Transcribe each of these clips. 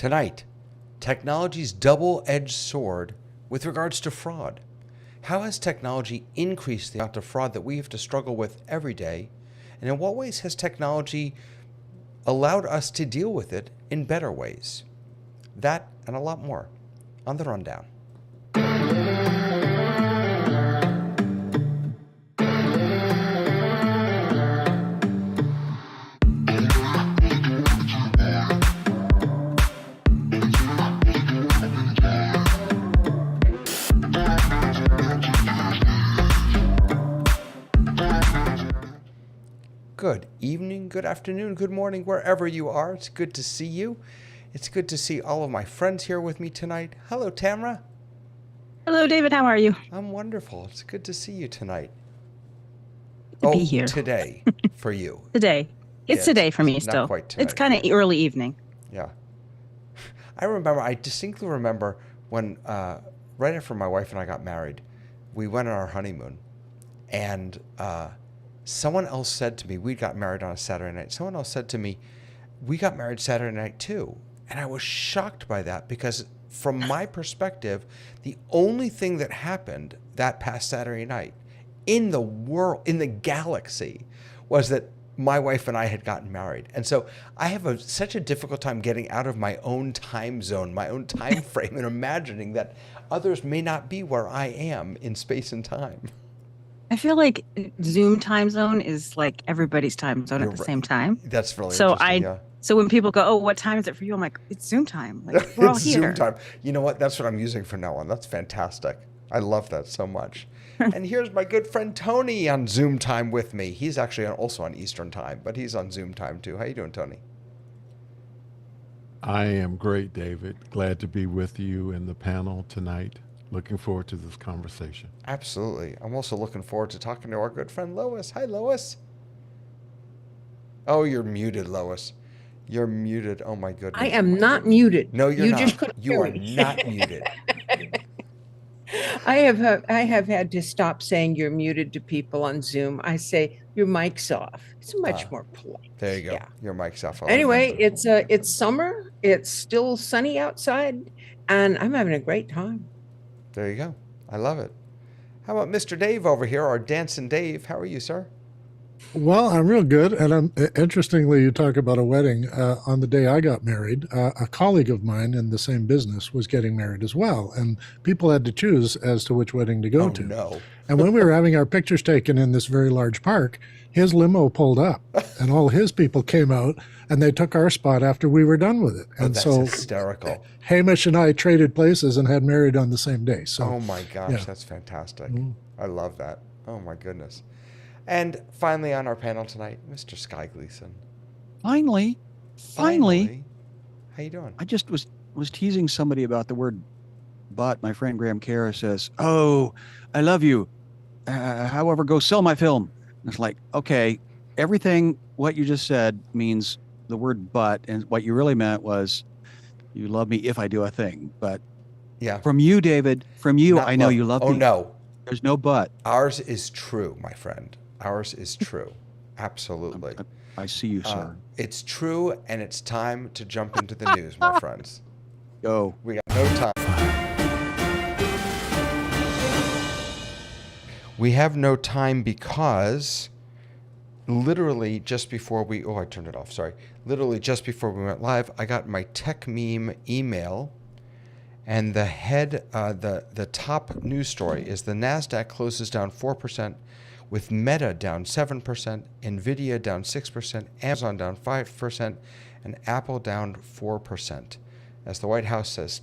Tonight, technology's double-edged sword with regards to fraud. How has technology increased the amount of fraud that we have to struggle with every day? And in what ways has technology allowed us to deal with it in better ways? That and a lot more on the Rundown. Good evening, good afternoon, good morning, wherever you are. It's good to see you. It's good to see all of my friends here with me tonight. Hello, Tamara. Hello, David. How are you? I'm wonderful. It's good to see you tonight. To be here. Today for you. Today. It's today for me not still. Quite tonight. It's kind of early evening. Yeah. I distinctly remember when, right after my wife and I got married, we went on our honeymoon, and someone else said to me, we got married on a Saturday night. Someone else said to me, we got married Saturday night too. And I was shocked by that because from my perspective, the only thing that happened that past Saturday night in the world, in the galaxy, was that my wife and I had gotten married. And so I have such a difficult time getting out of my own time zone, my own time frame, and imagining that others may not be where I am in space and time. I feel like Zoom time zone is like everybody's time zone at the same time. That's really interesting. So when people go, oh, what time is it for you? I'm like, it's Zoom time. Like, we're all It's here. Zoom time. You know what? That's what I'm using from now on. That's fantastic. I love that so much. And here's my good friend Tony on Zoom time with me. He's actually also on Eastern time, but he's on Zoom time too. How you doing, Tony? I am great, David. Glad to be with you in the panel tonight. Looking forward to this conversation. Absolutely. I'm also looking forward to talking to our good friend Lois. Hi, Lois. Oh, you're muted, Lois. You're muted. Oh, my goodness. I am not muted. No, you're not. Just couldn't You are hear me. not muted. I have had to stop saying you're muted to people on Zoom. I say your mic's off. It's much more polite. There you go. Yeah. Your mic's off. Anyway, it's summer. It's still sunny outside, and I'm having a great time. There you go. I love it. How about Mr. Dave over here, our Dancing Dave? How are you, sir? Well, I'm real good. And interestingly, you talk about a wedding. On the day I got married, a colleague of mine in the same business was getting married as well. And people had to choose as to which wedding to go to. No. And when we were having our pictures taken in this very large park, his limo pulled up and all his people came out and they took our spot after we were done with it. And that's so hysterical. Hamish and I traded places and had married on the same day. So, oh my gosh, yeah. That's fantastic. I love that. Oh my goodness. And finally on our panel tonight, Mr. Sky Gleason. Finally. How you doing? I just was teasing somebody about the word but. My friend Graham Kara says, oh, I love you. However, go sell my film. And it's like, okay, everything what you just said means the word but, and what you really meant was you love me if I do a thing. But yeah, from you, David, I know you love me. Oh, no. There's no but. Ours is true, my friend. Ours is true. Absolutely. I see you, sir. It's true, and it's time to jump into the news, my friends. Go. We got no time. We have no time because literally just before I turned it off, sorry. Literally just before we went live, I got my tech meme email, and the the top news story is the NASDAQ closes down 4%, with Meta down 7%, Nvidia down 6%, Amazon down 5%, and Apple down 4%. As the White House says,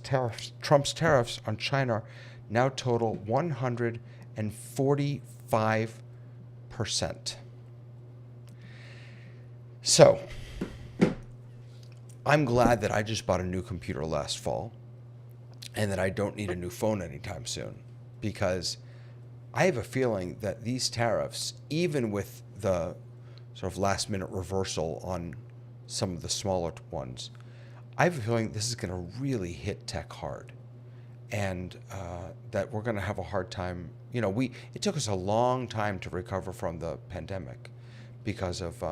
Trump's tariffs on China now total 145%. So, I'm glad that I just bought a new computer last fall and that I don't need a new phone anytime soon, because I have a feeling that these tariffs, even with the sort of last minute reversal on some of the smaller ones, I have a feeling this is going to really hit tech hard, and that we're going to have a hard time. You know, it took us a long time to recover from the pandemic because of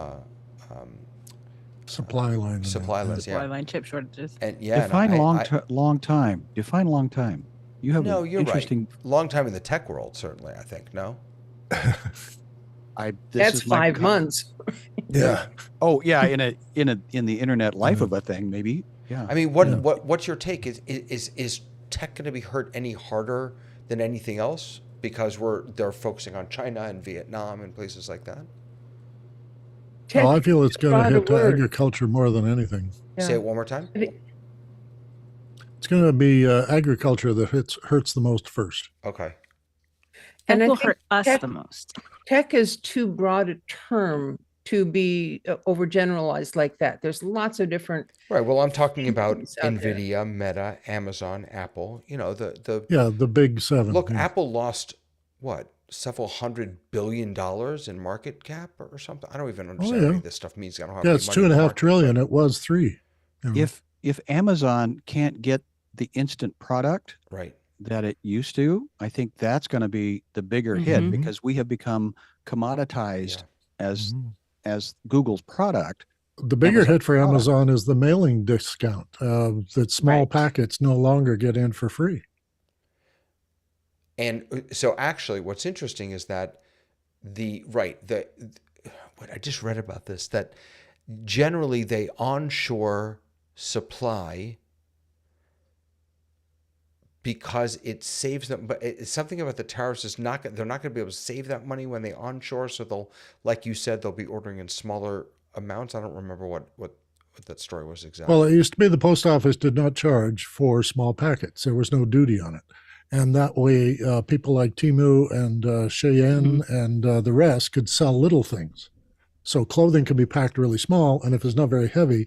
Supply line. and supply that, lines. Supply Yeah, line chip shortages. and yeah, and Define long time. Define long time. You have no, an you're interesting. right. Long time in the tech world, certainly. I think no. This That's is my 5 months. yeah. Oh yeah, in the internet life of a thing, maybe. Yeah. I mean, what's your take? Is tech going to be hurt any harder than anything else because they're focusing on China and Vietnam and places like that? Well, I feel it's going to Broad hit word. agriculture more than anything. Say it one more time. It's going to be agriculture that hurts the most first. Okay. And That I will think hurt us tech- the most. Tech is too broad a term to be overgeneralized like that. There's lots of different. Right. Well, I'm talking about things out there. Nvidia, Meta, Amazon, Apple. You know, The big seven. look. yeah. Apple lost what, several $100 billion in market cap or something. I don't even understand yeah. what this stuff means. I don't have Yeah, any it's money in the 2.5 market, trillion. but- It was 3. you know. If Amazon can't get the instant product Right. that it used to, I think that's going to be the bigger hit Mhm. because we have become commoditized Yeah. as Mhm. as Google's product. The bigger Amazon hit for product. Amazon is the mailing discount. That small Right. packets no longer get in for free. And so actually what's interesting is that what I just read about this, that generally they onshore supply because it saves them, but it's something about the tariffs is they're not going to be able to save that money when they onshore. So they'll, like you said, they'll be ordering in smaller amounts. I don't remember what that story was exactly. Well, it used to be the post office did not charge for small packets. There was no duty on it. And that way, people like Temu and Cheyenne and the rest could sell little things. So clothing can be packed really small, and if it's not very heavy,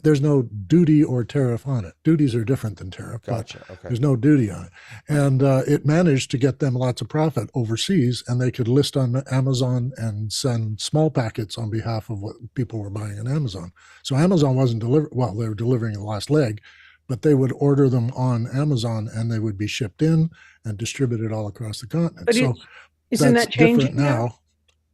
there's no duty or tariff on it. Duties are different than tariff, Gotcha. but Okay. there's no duty on it. And it managed to get them lots of profit overseas, and they could list on Amazon and send small packets on behalf of what people were buying on Amazon. So Amazon wasn't well, they were delivering the last leg, but they would order them on Amazon and they would be shipped in and distributed all across the continent. But so isn't that's that changing different now?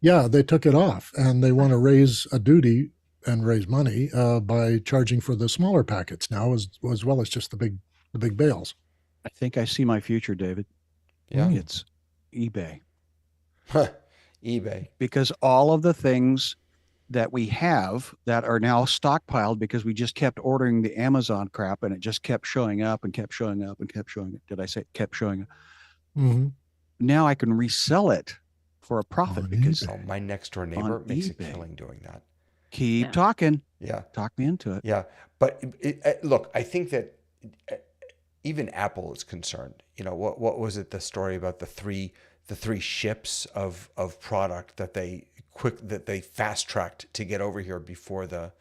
Yeah, they took it off, and they want to raise a duty and raise money by charging for the smaller packets now, as well as just the big bales. I think I see my future, David. Yeah. It's eBay. eBay. Because all of the things that we have that are now stockpiled because we just kept ordering the Amazon crap and it just kept showing up and kept showing up and kept showing up. Did I say it kept showing up? Mm-hmm. Now I can resell it for a profit On because eBay. Oh, my next door neighbor makes a eBay. killing doing that. keep Yeah. talking. Yeah. Talk me into it. Yeah. But look, I think that even Apple is concerned. You know, what was it, the story about the three ships of product that they fast tracked to get over here before the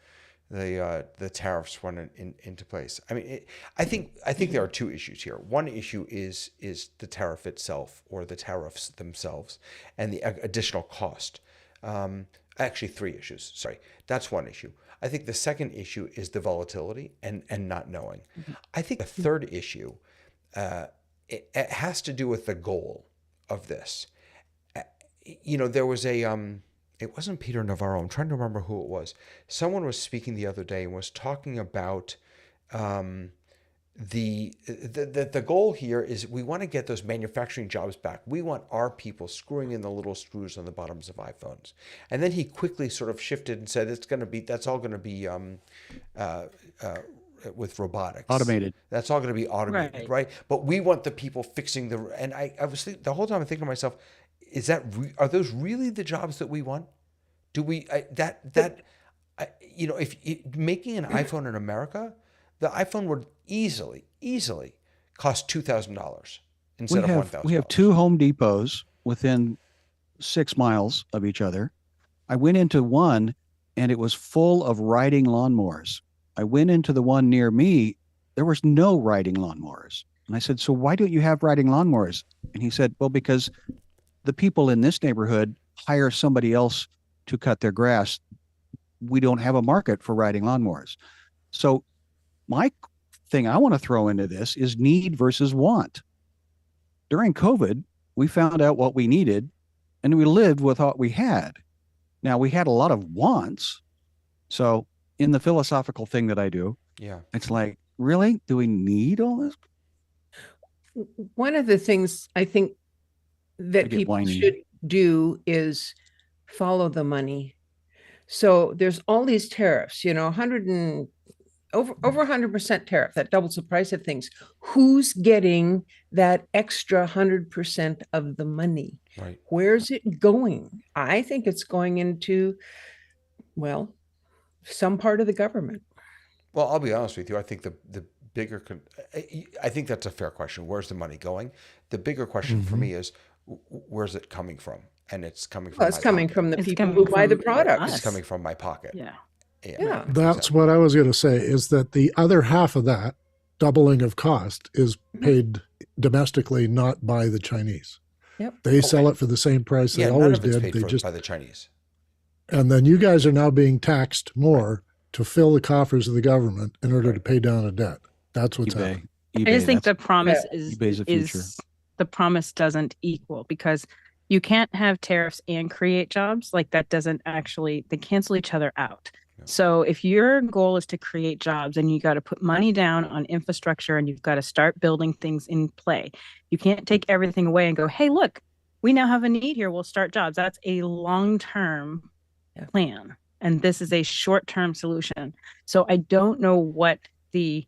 tariffs went into place. I mean, I think there are two issues here. One issue is the tariff itself, or the tariffs themselves, and the additional cost. Actually, three issues. Sorry, that's one issue. I think the second issue is the volatility and not knowing. I think the third issue, it has to do with the goal of this. You know, there was it wasn't Peter Navarro. I'm trying to remember who it was. Someone was speaking the other day and was talking about the goal here is we want to get those manufacturing jobs back. We want our people screwing in the little screws on the bottoms of iPhones. And then he quickly sort of shifted and said that's all going to be with robotics. Automated. That's all going to be automated, right? But we want the people fixing and I was the whole time I'm thinking to myself, are those really the jobs that we want? Do we if making an iPhone in America, the iPhone would easily cost $2,000 instead of $1,000. We have two Home Depots within 6 miles of each other. I went into one and it was full of riding lawnmowers. I went into the one near me, there was no riding lawnmowers. And I said, so why don't you have riding lawnmowers? And he said, well, because the people in this neighborhood hire somebody else to cut their grass. We don't have a market for riding lawnmowers. So my thing I want to throw into this is need versus want. During COVID, we found out what we needed and we lived with what we had. Now we had a lot of wants. So in the philosophical thing that I do, Yeah. it's like, really? Do we need all this? One of the things I think I that get people whiny. should do is follow the money. So there's all these tariffs, 100 and over 100% tariff that doubles the price of things. Who's getting that extra 100% of the money? Right. Where's it going? I think it's going into, well, some part of the government. Well, I'll be honest with you. I think the bigger, I think that's a fair question. Where's the money going? The bigger question for me is, where's it coming from? And it's coming from Well, it's my coming pocket. from the It's people coming who buy the from products. It's coming from my pocket. Yeah. Yeah. That's exactly. what I was going to say, is that the other half of that doubling of cost is paid domestically, not by the Chinese. Yep. They sell it for the same price they Yeah, none always of it's did. paid They for just, by the Chinese. and then you guys are now being taxed more to fill the coffers of the government in order to pay down a debt. That's what's happening. eBay. I just think the That's promise Yeah. eBay's the future. the promise doesn't equal, because you can't have tariffs and create jobs. Like, that doesn't actually, they cancel each other out. Yeah. So if your goal is to create jobs, and you got to put money down on infrastructure, and you've got to start building things in play, you can't take everything away and go, hey, look, we now have a need here, we'll start jobs. That's a long-term plan. And this is a short-term solution. So I don't know what the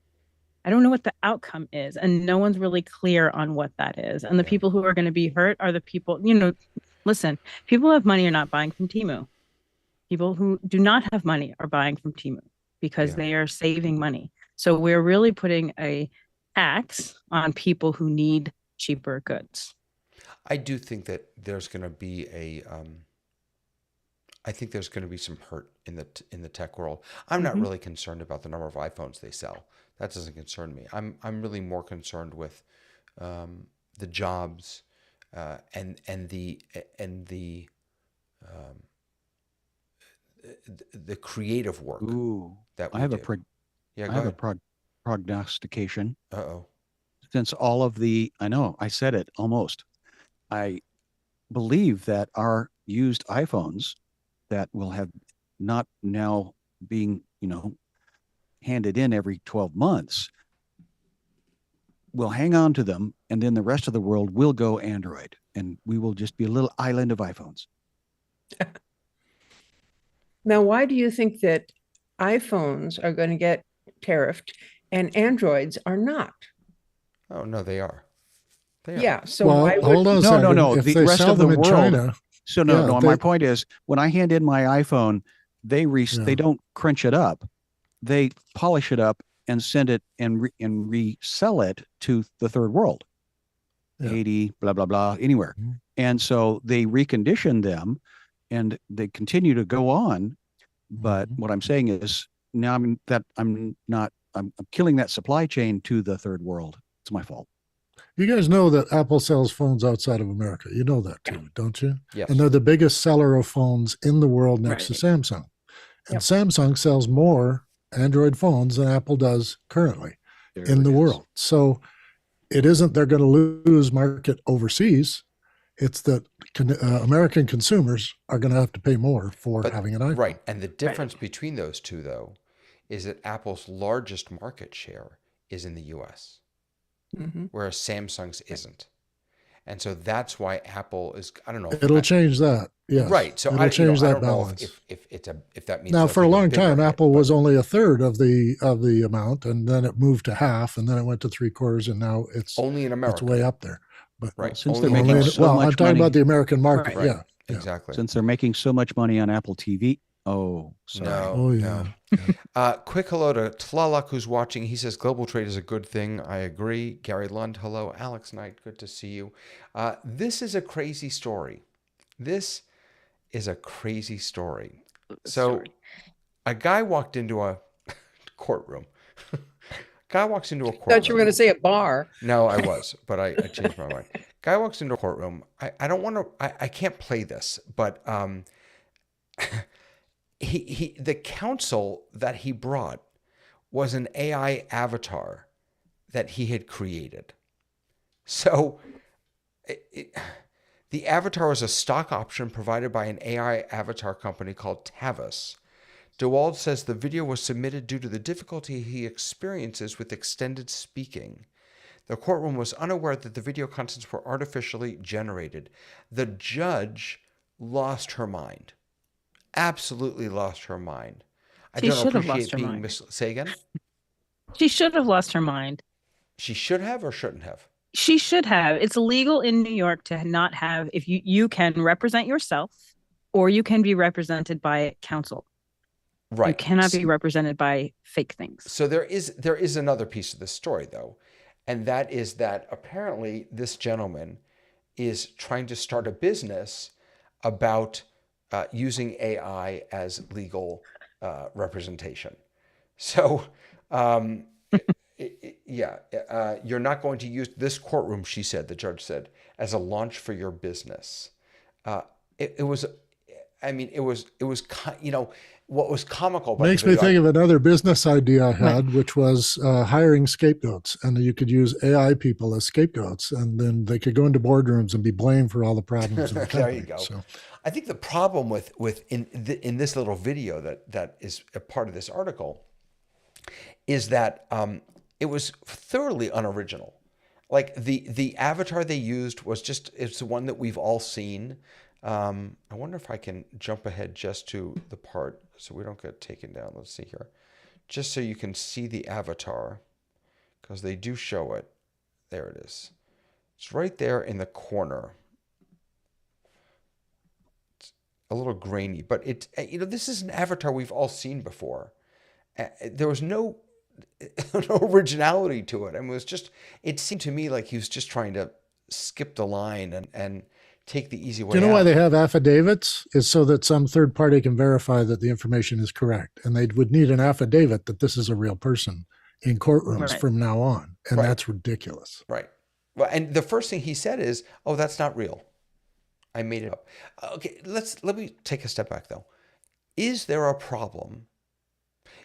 outcome is, and no one's really clear on what that is. And the people who are going to be hurt are the people, listen, people who have money are not buying from Temu. People who do not have money are buying from Temu because they are saving money. So we're really putting a tax on people who need cheaper goods. I do think that there's going to be I think there's going to be some hurt in the tech world. I'm not really concerned about the number of iPhones they sell. That doesn't concern me. I'm really more concerned with the jobs and the creative work that we I have do. I have a prognostication. Uh-oh. Since all of I know, I said it almost. I believe that our used iPhones that will have not now being, handed in every 12 months, will hang on to them, and then the rest of the world will go Android, and we will just be a little island of iPhones. Now, why do you think that iPhones are going to get tariffed and Androids are not? Oh, no, they are. They are. Yeah. So Well, why would hold on a second. No. If The they rest sell of the them in world. China, So my point is, when I hand in my iPhone, they don't crunch it up, they polish it up and send it and resell it to the third world, Haiti, blah blah blah, anywhere. And so they recondition them, and they continue to go on. But what I'm saying is, now I'm killing that supply chain to the third world. It's my fault. you guys know that Apple sells phones outside of America. You know that too, don't you? Yes. And they're the biggest seller of phones in the world next to Samsung. And Samsung sells more Android phones than Apple does currently in the world. So it isn't they're going to lose market overseas. It's that American consumers are going to have to pay more for having an iPhone. Right. And the difference between those two, though, is that Apple's largest market share is in the US, whereas Samsung's isn't. And so that's why Apple is, I don't know. It'll change that. Yes. Right. So it'll change that I don't balance. know if that means Now, for a they'll long take a bigger time, hit, Apple but- was only a third of the amount, and then it moved to half, and then it went to 3/4, and now it's only in America. It's way up there. But Right. Since Only they're in making America. so well, much I'm talking money, about the American market. Right. Yeah. Exactly. since they're making so much money on Apple TV. Oh, sorry. No. Oh yeah. Quick hello to Tlalak, who's watching. He says global trade is a good thing. I agree. Gary Lund, hello. Alex Knight, good to see you. This is a crazy story. This is a crazy story. So a guy walked into a courtroom. Guy walks into a courtroom. Thought you were going to say a bar. No, I was, but I changed my mind. Guy walks into a courtroom. I don't want to. I can't play this, but the counsel that he brought was an AI avatar that he had created. So the avatar was a stock option provided by an AI avatar company called Tavis DeWald says the video was submitted due to the difficulty he experiences with extended speaking. The courtroom was unaware that the video contents were artificially generated. The judge lost her mind. Absolutely lost her mind. I She don't should have appreciate lost her being mind. Say again? She should have lost her mind. She should have or shouldn't have? She should have. It's illegal in New York to not have, if you can represent yourself or you can be represented by counsel. Right. You cannot be represented by fake things. So there is another piece of this story, though, and that is that apparently this gentleman is trying to start a business about using AI as legal representation. So, you're not going to use this courtroom, she said, the judge said, as a launch for your business. It was, what was comical about Makes the me video, think of another business idea I had, which was hiring scapegoats, and you could use AI people as scapegoats, and then they could go into boardrooms and be blamed for all the problems of the company. There you go. So, I think the problem with in this little video that is a part of this article is that it was thoroughly unoriginal. Like the avatar they used was it's the one that we've all seen. I wonder if I can jump ahead just to the part so we don't get taken down. Let's see here. Just so you can see the avatar, because they do show it. There it is. It's right there in the corner. It's a little grainy, but this is an avatar we've all seen before. There was no originality to it. I mean, it seemed to me like he was just trying to skip the line and take the easy way out. do you know why they have affidavits? Is so that some third party can verify that the information is correct. And they would need an affidavit that this is a real person in courtrooms Right. from now on. And Right. that's ridiculous. Right. Well, and the first thing he said is, "Oh, that's not real. I made it up." Okay, let me take a step back though. Is there a problem?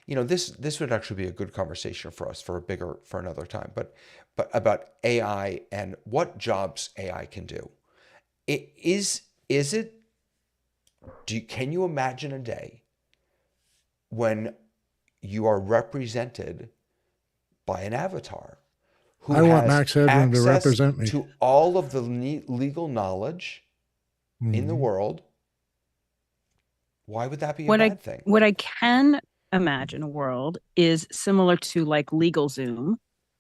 This would actually be a good conversation for us for another time. But about AI and what jobs AI can do. Can you imagine a day when you are represented by an avatar who I want has Max Headroom to access represent me. to all of the legal knowledge in the Mhm. world? Why would that be a What bad thing? What I can imagine a world is similar to like LegalZoom,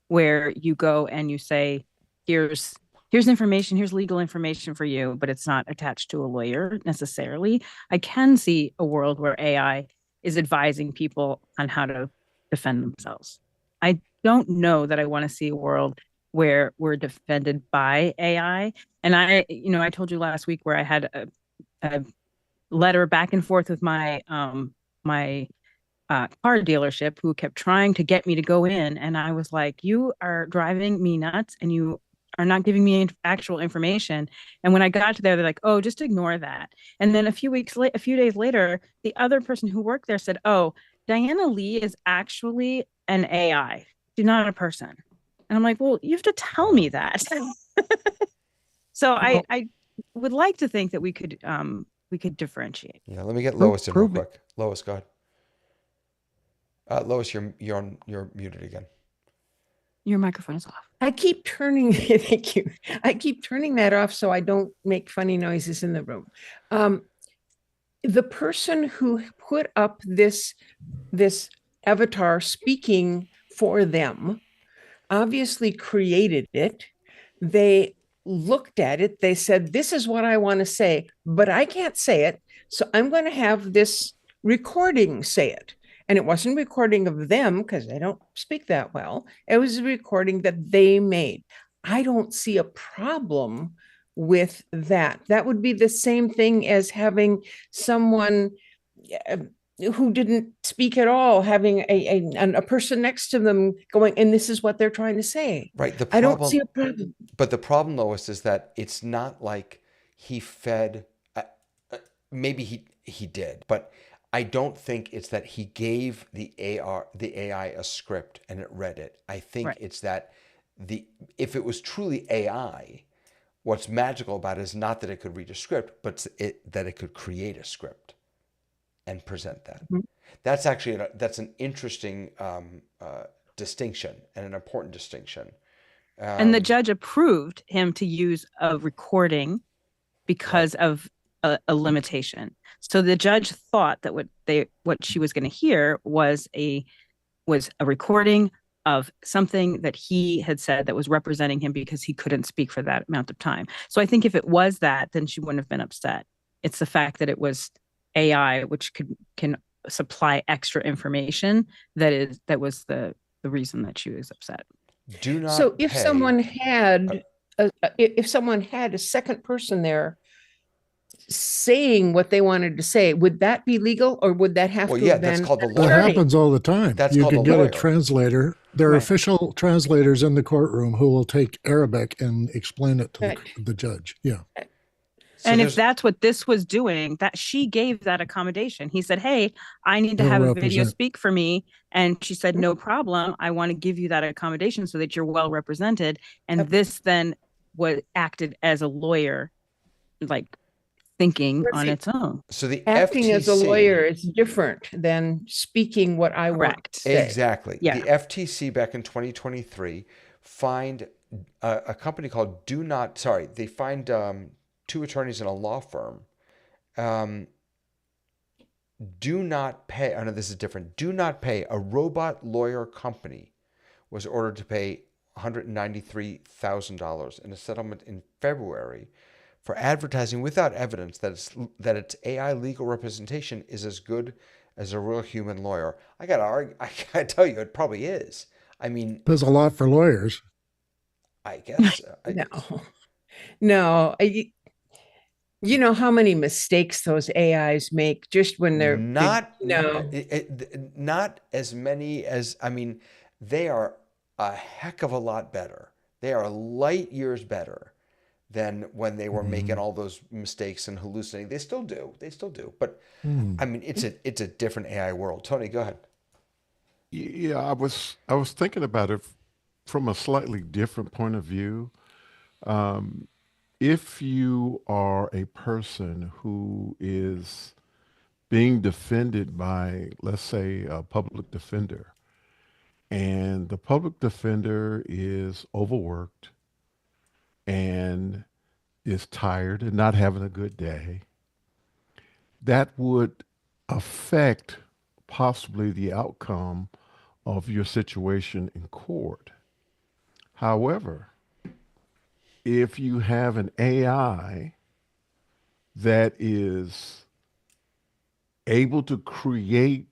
where you go and you say, here's information, here's legal information for you, but it's not attached to a lawyer necessarily. I can see a world where AI is advising people on how to defend themselves. I don't know that I want to see a world where we're defended by AI. And I told you last week where I had a letter back and forth with my car dealership who kept trying to get me to go in, and I was like, you are driving me nuts and you are not giving me actual information. And when I got to there, they're like, oh, just ignore that. And then a few days later, the other person who worked there said, oh, Diana Lee is actually an AI, she's not a person. And I'm like, well, you have to tell me that. So I would like to think that we could differentiate. Yeah, let me get Lois in real prove me. quick. Lois, go ahead. Lois, you're muted again. Your microphone is off. I keep turning, thank you. I keep turning that off so I don't make funny noises in the room. The person who put up this avatar speaking for them obviously created it. They looked at it. They said, this is what I want to say, but I can't say it. So I'm going to have this recording say it. And it wasn't a recording of them because they don't speak that well. It was a recording that they made. I don't see a problem with that. That would be the same thing as having someone who didn't speak at all, having a person next to them going, and this is what they're trying to say. Right. I don't see a problem. But the problem, Lois, is that it's not like he fed. Maybe he did, but I don't think it's that he gave the AI a script and it read it. I think Right. it's that if it was truly AI, what's magical about it is not that it could read a script, but that it could create a script. and present that. Mhm. That's actually that's an interesting distinction and an important distinction. And the Um, judge approved him to use a recording right. because of a limitation. So the judge thought that what she was going to hear was a recording of something that he had said that was representing him because he couldn't speak for that amount of time. So I think if it was that, then she wouldn't have been upset. It's the fact that it was AI, which can supply extra information, that was the reason that she was upset. Do So not if pay. someone had if someone had a second person there saying what they wanted to say, would that be legal, or would that have Well, to yeah, have that's been called the an That lawyer. attorney? happens all the time. That's You called can a get a lawyer. translator. There are Right. official translators in the courtroom who will take Arabic and explain it to Right. the judge. Yeah. So And if there's that's what this was doing, that she gave that accommodation. He said, "Hey, I need to He'll have a video represent. speak for me." And she said, "No problem. I want to give you that accommodation so that you're well represented." And Yep. this then was acted as a lawyer, like thinking Let's on see. its own. so the Acting as a FTC. lawyer is different than speaking what I want Correct. to say. Exactly. Yeah. The FTC back in 2023 fined a company called Do Not. Sorry, they fined two attorneys in a law firm. Um, do not pay. I know this is different. Do not pay. A robot lawyer company was ordered to pay $193,000 in a settlement in February for advertising without evidence that its AI legal representation is as good as a real human lawyer. I gotta argue. I gotta tell you, it probably is. I mean, There's a lot for lawyers. I guess. No, no. You know how many mistakes those AIs make just when Not no. not as many as I mean, they are a heck of a lot better. They are light years better than when they were making all those mistakes and hallucinating. They still do. They still do. But Hmm. I mean, it's a different AI world. Tony, go ahead. Yeah, I was thinking about it from a slightly different point of view. Um, if you are a person who is being defended by, let's say, a public defender, and the public defender is overworked and is tired and not having a good day, that would affect possibly the outcome of your situation in court. However, if you have an AI that is able to create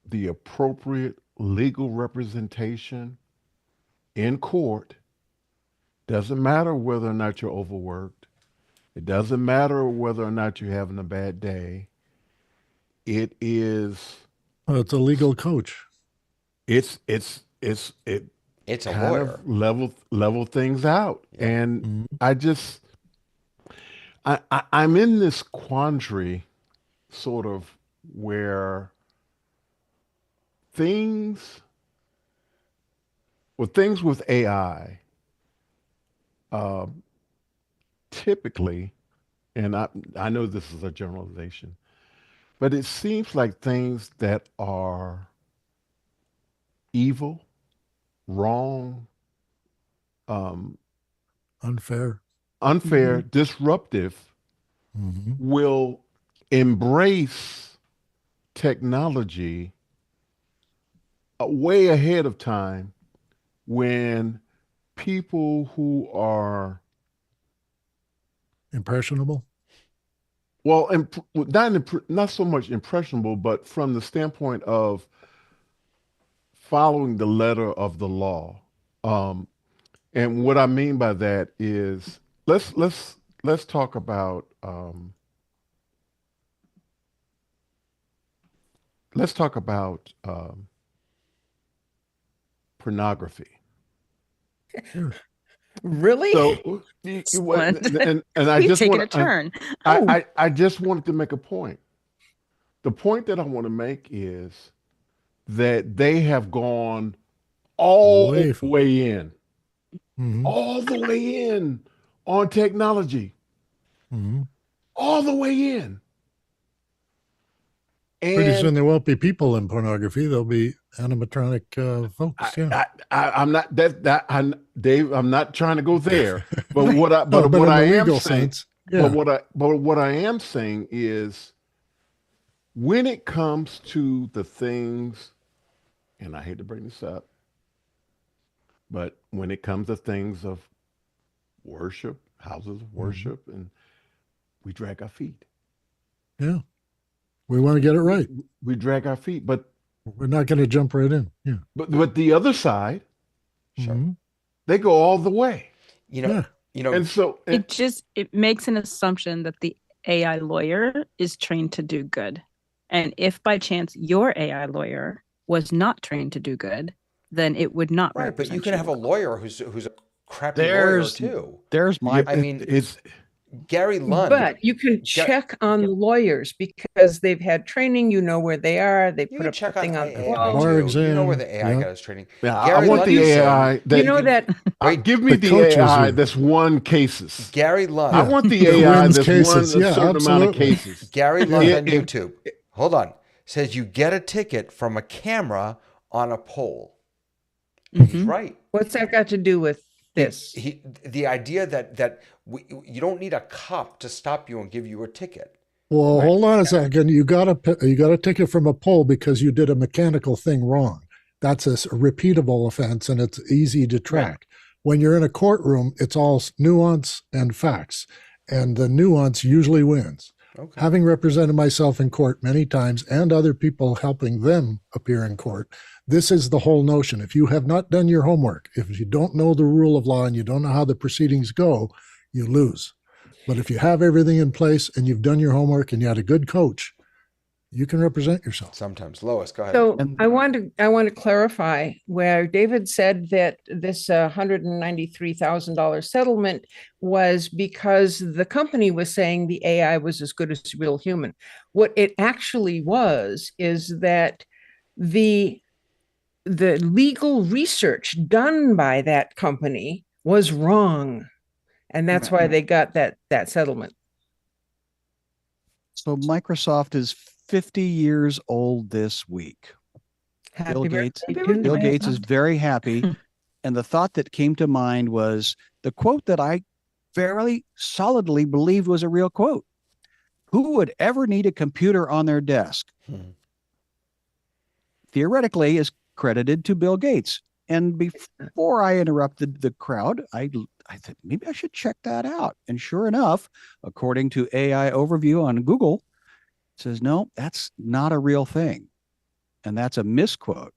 the appropriate legal representation in court, doesn't matter whether or not you're overworked, it doesn't matter whether or not you're having a bad day. It is It's a legal coach. it It's a kind lawyer. of level things out. Yeah. And Mhm. I'm in this quandary sort of where things things with AI um, typically, and I know this is a generalization, but it seems like things that are evil, wrong, um, Unfair. unfair, disruptive Hmm. will embrace technology way ahead of time when people who are Impressionable. well, not so much impressionable, but from the standpoint of following the letter of the law. Um, and what I mean by that is let's talk about pornography. Sure. Really? So, and I We've just taken want a turn. I just wanted to make a point. The point that I want to make is that they have gone all Way the far. way in, Hmm. all the way in on technology, Hmm. all the way in. Pretty soon And there won't be people in pornography. There'll be animatronic folks. Yeah. I'm not Dave. I'm not trying to go there. But what I No, but but what in I the am legal saying, sense, yeah. but what I am saying is when it comes to the things, and I hate to bring this up, but when it comes to things of worship, houses of worship, and we drag our feet. Yeah. We want to get it right. We drag our feet, but We're not going to jump right in. Yeah. but the other side, Sure. Mhm. they go all the way. You know, Yeah. you know, And so It makes an assumption that the AI lawyer is trained to do good. And if by chance your AI lawyer was not trained to do good, then it would not right, but you represent can have a lawyer who's a crappy lawyer There's too. there's my I mean, it's Gary Lund. But you can check on the lawyers because they've had training. You know where they are. They You put can up check the on thing on the AI wall. Bar too. You know where exam, the AI yeah. got his training. yeah, I Gary want the Lund is AI saying- that You know that give me the the coaches AI you. that's won cases. Gary Lund. I want the That AI wins that's won a cases. Yeah, certain amount of absolutely. cases. Gary Lund Yeah. on YouTube. Hold on. Says you get a ticket from a camera on a pole. He's Mhm. right. what's that got to do with this? The idea that you don't need a cop to stop you and give you a ticket. Well, Right. hold on a second. You got a ticket from a pole because you did a mechanical thing wrong. That's a repeatable offense, and it's easy to track. When you're in a courtroom, it's all nuance and facts, and the nuance usually wins. Okay. Having represented myself in court many times and other people helping them appear in court, this is the whole notion. If you have not done your homework, if you don't know the rule of law and you don't know how the proceedings go, you lose. But if you have everything in place and you've done your homework and you had a good coach, you can represent yourself. Sometimes. Lois, go ahead. So And- I want to clarify where David said that this $193,000 settlement was because the company was saying the AI was as good as a real human. What it actually was is that the legal research done by that company was wrong, and that's why they got that settlement. So Microsoft is 50 years old this week. Happy Gates- birthday to Bill you. Gates is very happy. And the thought that came to mind was the quote that I fairly solidly believed was a real quote. Who would ever need a computer on their desk? Theoretically is credited to Bill Gates. And before I interrupted the crowd, I thought maybe I should check that out. And sure enough, according to AI Overview on Google, it says, no, that's not a real thing. And that's a misquote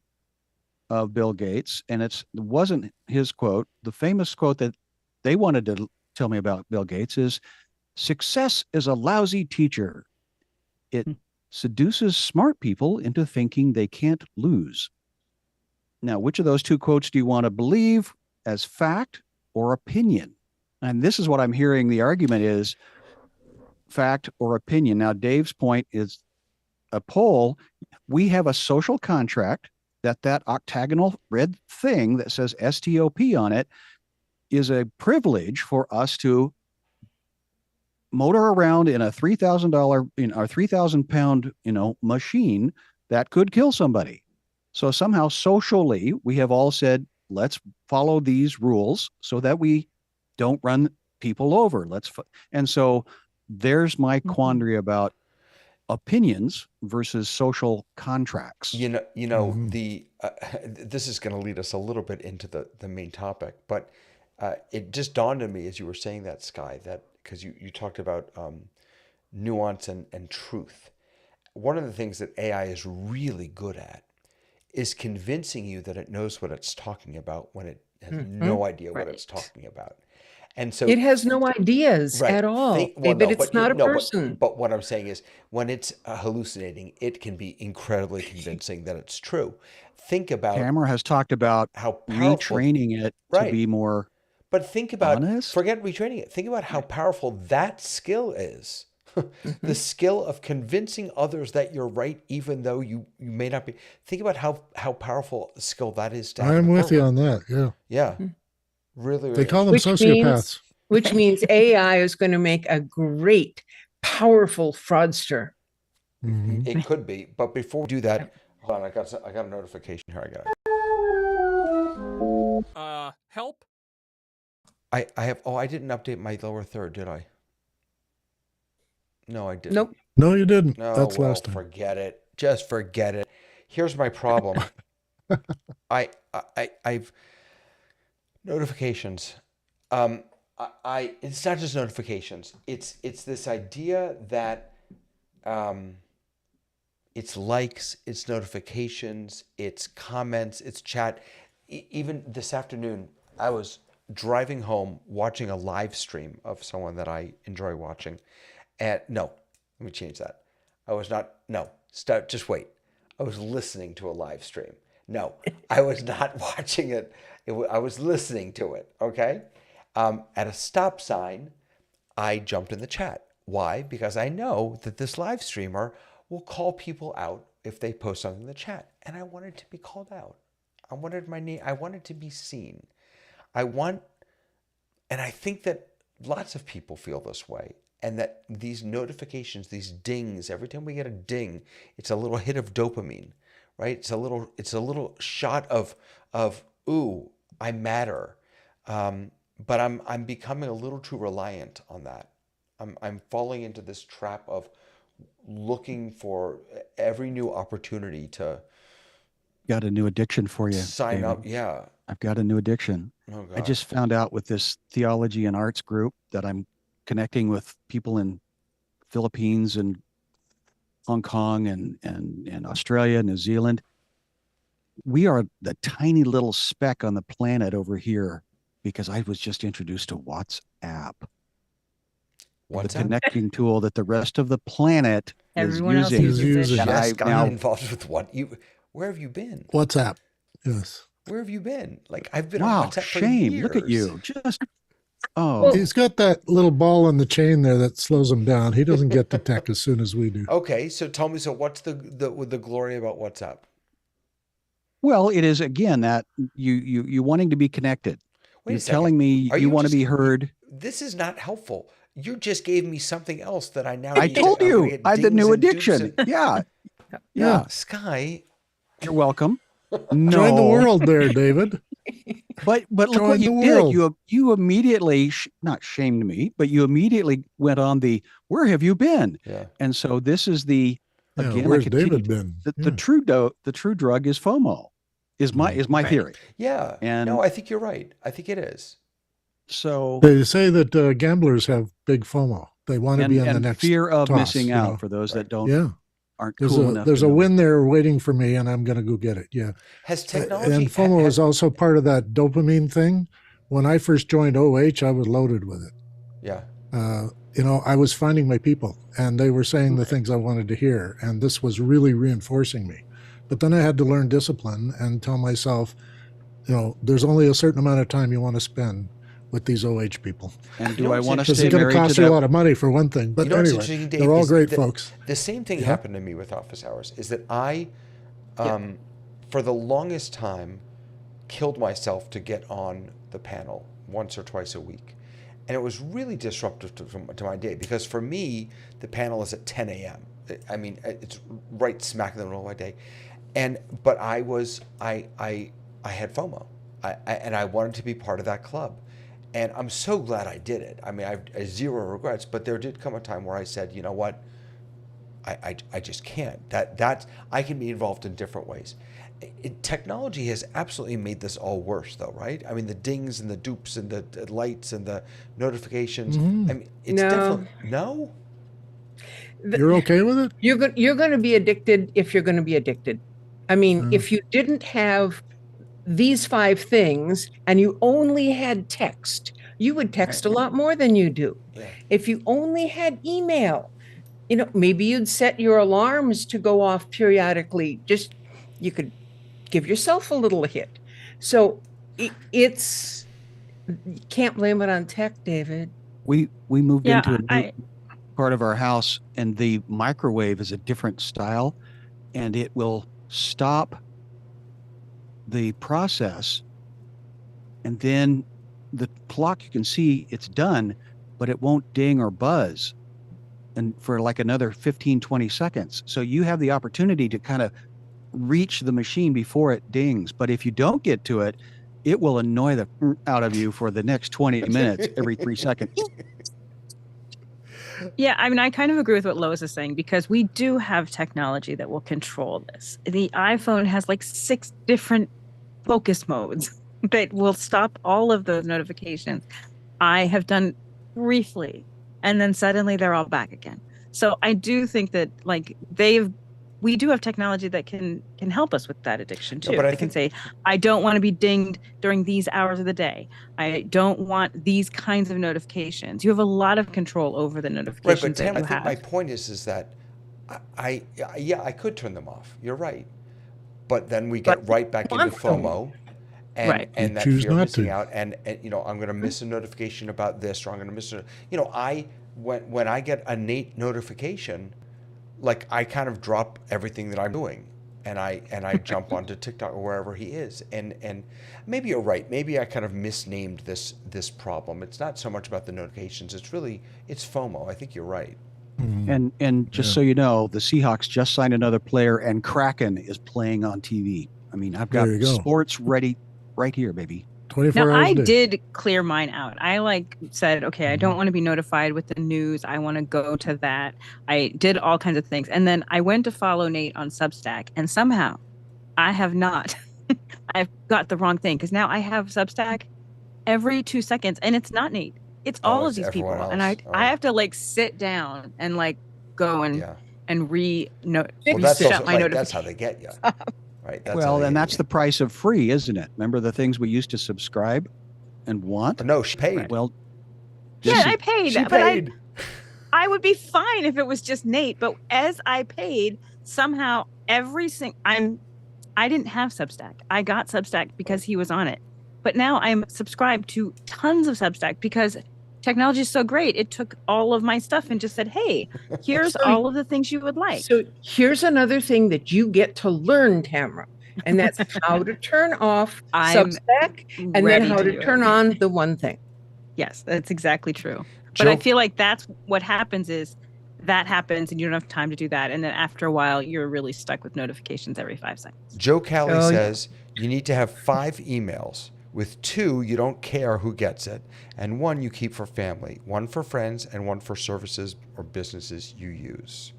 of Bill Gates. And it wasn't his quote. The famous quote that they wanted to tell me about Bill Gates is, success is a lousy teacher. It seduces smart people into thinking they can't lose. Now, which of those two quotes do you want to believe as fact or opinion? And this is what I'm hearing the argument is fact or opinion. Now, Dave's point is a poll. We have a social contract that octagonal red thing that says STOP on it is a privilege for us to motor around in a $3,000 in our 3,000 pound machine that could kill somebody. So somehow socially we have all said, let's follow these rules so that we don't run people over. And so there's my quandary about opinions versus social contracts. This is going to lead us a little bit into the main topic, but it just dawned on me as you were saying that, Sky, that because you talked about nuance and truth. One of the things that AI is really good at is convincing you that it knows what it's talking about when it has no idea what it's talking about. And so it has no ideas right, at all. But it's not a person. But what I'm saying is when it's hallucinating, it can be incredibly convincing that it's true. Think about Cameron has talked about how powerful, retraining it to be more but think about honest. Forget retraining it. Think about how powerful that skill is. The skill of convincing others that you're right, even though you may not be. Think about how powerful a skill that is. To have I'm in the with you courtroom. on that. Yeah. Yeah, really. They call them Which sociopaths. Which means AI is going to make a great, powerful fraudster. Mhm. It could be, but before we do that, hold on. I got a notification here. Help? I have. Oh, I didn't update my lower third, did I? No, I didn't. Nope. No, you didn't. No, That's well, last time. forget it. Just forget it. Here's my problem. I've notifications. It's not just notifications. It's this idea that it's likes, it's notifications, it's comments, it's chat. Even this afternoon, I was driving home watching a live stream of someone that I enjoy watching. And no, let me change that. I was not, no, start, just wait. I was listening to a live stream. No, I was not watching it. I was listening to it, okay? At a stop sign, I jumped in the chat. Why? Because I know that this live streamer will call people out if they post something in the chat. And I wanted to be called out. I wanted my name, I wanted to be seen. And I think that lots of people feel this way. And that these notifications, these dings, every time we get a ding, it's a little hit of dopamine, right? It's a little shot of ooh, I matter. But I'm becoming a little too reliant on that. I'm falling into this trap of looking for every new opportunity to Got a new addiction for you. sign David. up. Yeah. I've got a new addiction. Oh I God. just found out with this theology and arts group that I'm connecting with people in Philippines and Hong Kong and Australia, New Zealand. We are the tiny little speck on the planet over here because I was just introduced to WhatsApp, What's the that? connecting tool that the rest of the planet Everyone else is using. Is uses using. it. And Just I got now involved with what you. Where have you been? WhatsApp. Yes. Where have you been? Like I've been on wow, WhatsApp for shame. years. Look at you. Just oh, Well, He's got that little ball on the chain there that slows him down. He doesn't get to tech as soon as we do. Okay, so tell me. So what's the glory about WhatsApp? well, it is again that you wanting to be connected. Wait a You're second. telling me Are you want to just- be heard. This is not helpful. You just gave me something else that I now. I need to- told I'm gonna you get I have the dings new and dupes addiction. and- Yeah. Yeah. Yeah. Sky. You're welcome. Join the No. world there, David. But look Join what the you did. world. You immediately not shamed me, but you immediately went on the where have you been? Yeah. And so this is the Yeah, again. where's I continue David to- been? The true drug is FOMO. Is my Right. theory. Yeah. And no, I think you're right. I think it is. so They say that gamblers have big FOMO. They want to be in the and next fear of toss, missing you out know? for those that don't Yeah. aren't There's cool a enough. there's to a know. win there waiting for me, and I'm going to go get it. Yeah. Has technology And FOMO has, is also part of that dopamine thing. When I first joined OH, I was loaded with it. yeah. I was finding my people, and they were saying the things I wanted to hear, and this was really reinforcing me. But then I had to learn discipline and tell myself, there's only a certain amount of time you want to spend with these OH people. And You do know I what's want to Because stay it's going to married to cost you a that? lot of money for one thing. But You know what's anyway, interesting, Dave, they're all is great that folks. The same thing Yeah. happened to me with office hours. Is that I, for the longest time, killed myself to get on the panel once or twice a week, and it was really disruptive to my day because for me the panel is at 10 a.m. I mean, it's right smack in the middle of my day, but I had FOMO, and I wanted to be part of that club. And I'm so glad I did it. I mean, I have zero regrets, but there did come a time where I said, you know what, I just can't. That's I can be involved in different ways. Technology has absolutely made this all worse, though, right? I mean, the dings and the dupes and the lights and the notifications. Mhm. I mean, it's No. definitely no. You're okay with it? You're going to be addicted if you're going to be addicted. I mean, Mm. if you didn't have these 5 things and you only had text, you would text a lot more than you do. Yeah. If you only had email, maybe you'd set your alarms to go off periodically. Just you could give yourself a little hit. So it's you can't blame it on tech, David. We moved Yeah, into a new I part of our house, and the microwave is a different style, and it will stop the process, and then the clock, you can see it's done, but it won't ding or buzz. and for like another 15, 20 seconds. So you have the opportunity to kind of reach the machine before it dings. But if you don't get to it, it will annoy the out of you for the next 20 minutes every 3 seconds. Yeah, I mean, I kind of agree with what Lois is saying because we do have technology that will control this. The iPhone has like 6 different focus modes that will stop all of those notifications. I have done briefly, and then suddenly they're all back again. So I do think that like we do have technology that can help us with that addiction No, too. but I They can think say, I don't want to be dinged during these hours of the day. I don't want these kinds of notifications. You have a lot of control over the right, but notifications that Tam, I you think my have. point is that yeah, I could turn them off. You're right, but then we But get right back into want them. FOMO, right. You and that choose fear of not missing to. out, and you know, I'm going to miss a notification about this, or I'm going to miss a, you know, I when I get a Nate notification, like I kind of drop everything that I'm doing, and I jump onto TikTok or wherever he is, and maybe you're right. Maybe I kind of misnamed this problem. It's not so much about the notifications. It's FOMO. I think you're right. Mm, And just yeah, so you know, the Seahawks just signed another player, and Kraken is playing on TV. I mean, I've got there you go. sports ready right here, baby. 24 Now hours I a day. did clear mine out. I like said, okay, I Mhm. don't want to be notified with the news. I want to go to that. I did all kinds of things. And then I went to follow Nate on Substack, and somehow I have not. I've got the wrong thing because now I have Substack every 2 seconds, and it's not Nate. It's Oh, all of it's these everyone people, and I else. I Oh, have to like sit down and like go yeah. and Well, that's reset also my right. That's how they notification. get you. Right. That's how Well, they and get that's you. the price of free, isn't it? Remember the things we used to subscribe and want? No, she Right. paid. Well, Yeah, this is I paid, She but paid. I would be fine if it was just Nate. But as I paid, somehow I didn't have Substack. I got Substack because he was on it. But now I'm subscribed to tons of Substack because technology is so great. It took all of my stuff and just said, hey, here's So, all of the things you would like. so here's another thing that you get to learn, Tamara, and that's how to turn off I'm Substack and then ready how to to do turn it. on the one thing. Yes, that's exactly true. But I Joe feel like that's what happens is that happens and you don't have time to do that. And then after a while, you're really stuck with notifications every 5 seconds. Joe Callie Oh, says you need to have 5 emails. With 2, you don't care who gets it, and 1 you keep for family, 1 for friends, and 1 for services or businesses you use.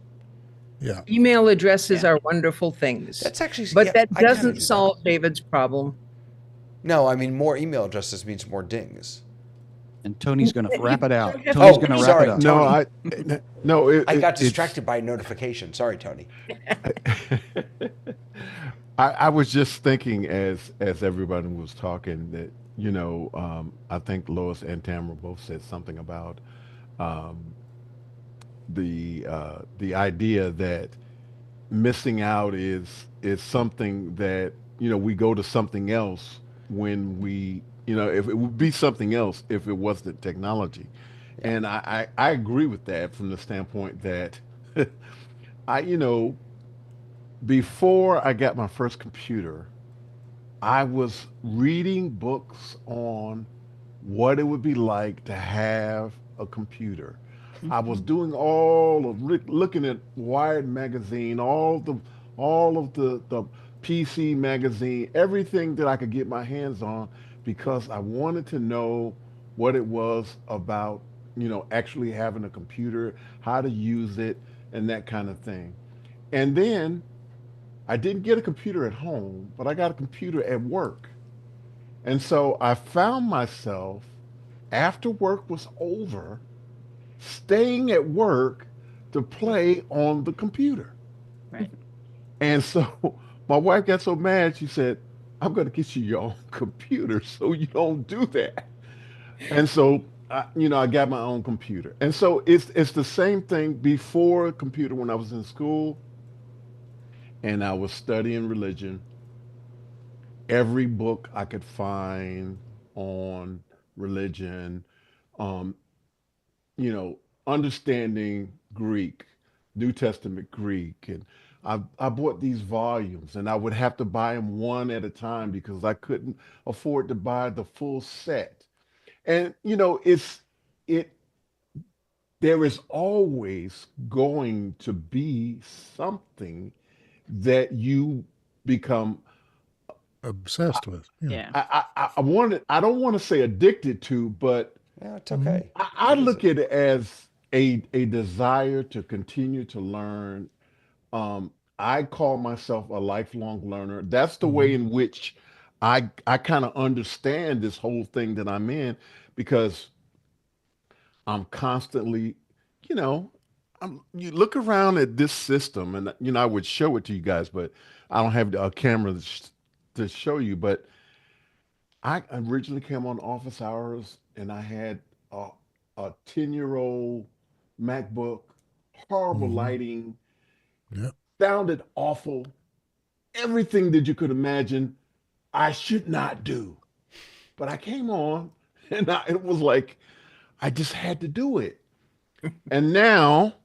Yeah. email addresses Yeah. are wonderful things, That's actually, but yeah, that I kind of doesn't do that. solve David's problem. No, I mean more email addresses means more dings. and Tony's going to You wrap it out. don't have Tony's Oh, going to wrap sorry, it up. No, Tony. no, I got it's distracted by a notification. Sorry, Tony. I was just thinking as everybody was talking that I think Lois and Tamara both said something about um, the idea that missing out is something that we go to something else when we if it would be something else if it wasn't technology, Yeah. and I agree with that from the standpoint that I before I got my first computer, I was reading books on what it would be like to have a computer. I was doing all of looking at Wired magazine, all of the PC magazine, everything that I could get my hands on, because I wanted to know what it was about, actually having a computer, how to use it, and that kind of thing. And then I didn't get a computer at home, but I got a computer at work. And so I found myself, after work was over, staying at work to play on the computer. Right. And so my wife got so mad, she said, I'm going to get you your own computer so you don't do that. And so, I got my own computer. And so it's the same thing before a computer when I was in school and I was studying religion. Every book I could find on religion, um, understanding Greek, New Testament Greek, and I bought these volumes, and I would have to buy them one at a time because I couldn't afford to buy the full set. And it there is always going to be something that you become. Obsessed with. Yeah. Yeah. I don't want to say addicted to, but Yeah, it's okay. I It look isn't. at it as a desire to continue to learn. Um, I call myself a lifelong learner. That's the way in which I kind of understand this whole thing that I'm in, because I'm constantly, you know, you look around at this system, and I would show it to you guys, but I don't have a camera to show you. But I originally came on office hours, and I had a 10-year-old MacBook, horrible Mhm. lighting, Yeah. sounded awful, everything that you could imagine I should not do. But I came on, and it was like I just had to do it. And now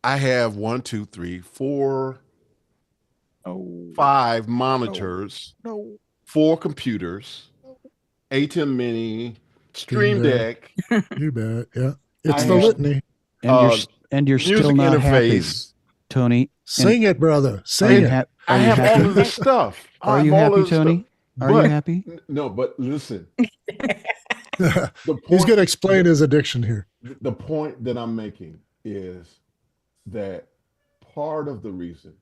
I have one, two, three, four, Oh, five no, monitors, no. four computers, ATEM Mini, Stream Stream Deck. Deck. You bet. Yeah. I It's And the you're have litany. uh, and you're still music not happy, interface. Tony. Sing it, brother. Are Sing you it. happy? I Are you have all happy? of this stuff. I Are have you all happy, of this stuff. Tony? Are you happy? No, but listen, He's the going point to explain his addiction here. the point that I'm making is that part of the reason,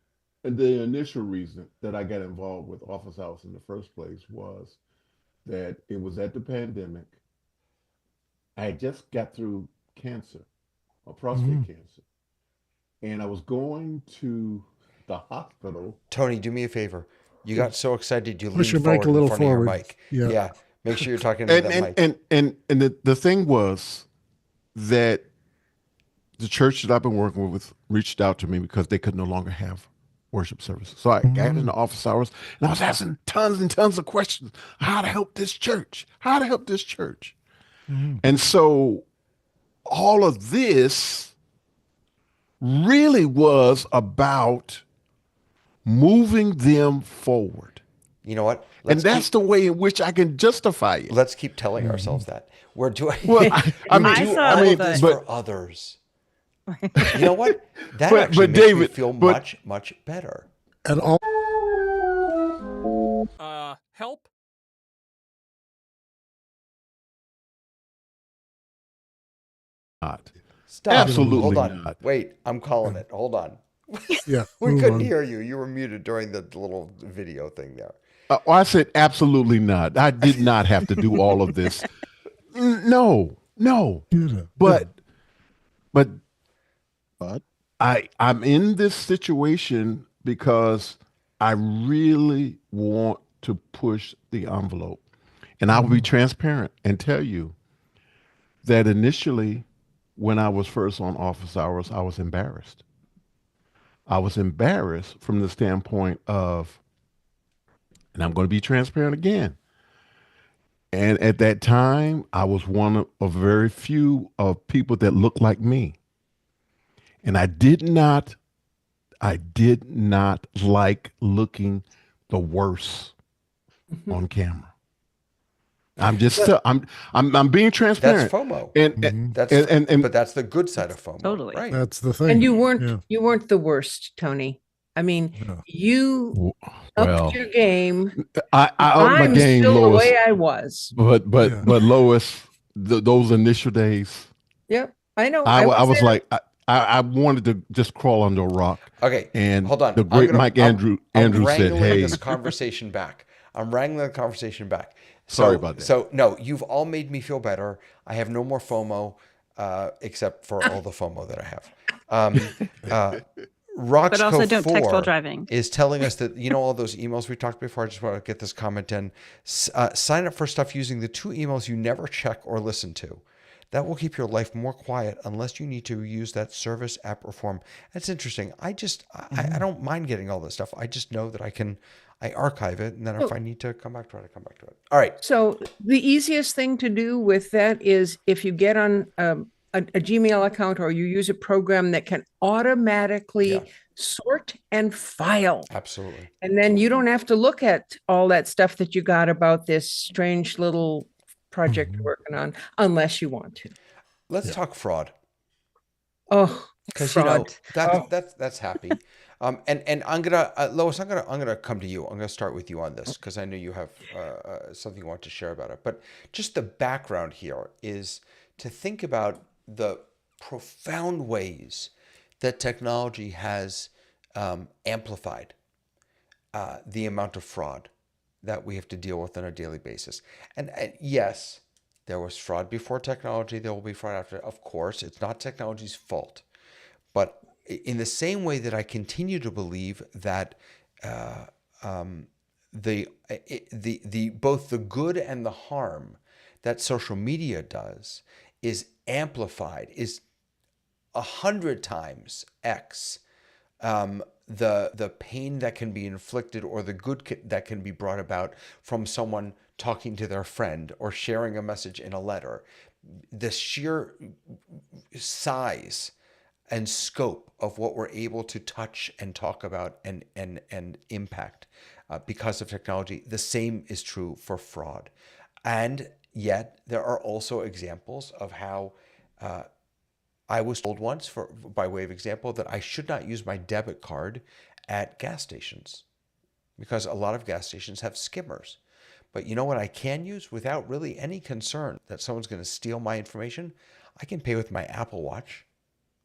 and the initial reason that I got involved with Office Hours in the first place, was that it was at the pandemic. I had just got through cancer, a prostate Mhm. cancer, and I was going to the hospital. Tony, do me a favor. You got so excited you Push leaned your mic forward a in little front of your forward. mic. Yeah. Yeah. Make sure you're talking into And that and mic. and the thing was that the church that I've been working with reached out to me because they could no longer have worship services. So I got into office hours, and I was asking tons and tons of questions: how to help this church, how to help this church. Mhm. And so all of this really was about moving them forward. You know what? And that's the way in which I can justify it. Let's keep telling ourselves that. We're doing Well, I we mean, do saw all it, of this but- for others. You know what? That But- actually but makes me David, feel but- much better. And all Help? not. Stop. Absolutely Hold on. not. Wait, I'm calling it. Hold on. yeah. We move couldn't on. hear you. You were muted during the little video thing there. I said absolutely not. I did not have to do all of this. No. Yeah. But But I'm in this situation because I really want to push the envelope. And I will be transparent and tell you that initially, when I was first on office hours, I was embarrassed. I was embarrassed from the standpoint of, and I'm going to be transparent again. And at that time, I was one of very few of people that looked like me. And I did not like looking the worst on camera. I'm just I'm being That's transparent. FOMO. And That's and but that's the good side of FOMO. Totally. Right. That's the thing. And you Yeah. weren't the worst, Tony. I mean, No. you well, upped your game. I upped my I'm game, still Lois. the way I was. But Yeah. Lois, those initial days, Yep, I know. I was there. like I wanted to just crawl under a rock. Okay. And hold on. the great Mike Andrews I'm said, wrangling "Hey, this conversation back. I'm wrangling the conversation back. Sorry about that. So no, you've all made me feel better. I have no more FOMO, except for all the FOMO that I have. Roxco But also don't text 4 while driving. is telling us that, all those emails we talked before. I just want to get this comment in. Sign up for stuff using the 2 emails you never check or listen to. That will keep your life more quiet unless you need to use that service, app, or form. That's interesting. I don't mind getting all this stuff. I just know that I archive it, and then if I need to come back to it, I come back to it. All right. So the easiest thing to do with that is if you get on a Gmail account or you use a program that can automatically Yeah. sort and file. Absolutely. And then you don't have to look at all that stuff that you got about this strange little project you're working on unless you want to. Let's talk fraud. Oh, because fraud. Oh, that's happy. And I'm gonna Lois, I'm gonna come to you. I'm gonna start with you on this because I know you have something you want to share about it. But just the background here is to think about the profound ways that technology has amplified the amount of fraud that we have to deal with on a daily basis. And yes, there was fraud before technology. There will be fraud after. Of course, it's not technology's fault. But in the same way that I continue to believe that the both the good and the harm that social media does is amplified, is 100 times X the pain that can be inflicted or the good that can be brought about from someone talking to their friend or sharing a message in a letter. The sheer size and scope of what we're able to touch and talk about and impact because of technology. The same is true for fraud. And yet there are also examples of how I was told once, for by way of example, that I should not use my debit card at gas stations because a lot of gas stations have skimmers. But you know what I can use without really any concern that someone's going to steal my information? I can pay with my Apple Watch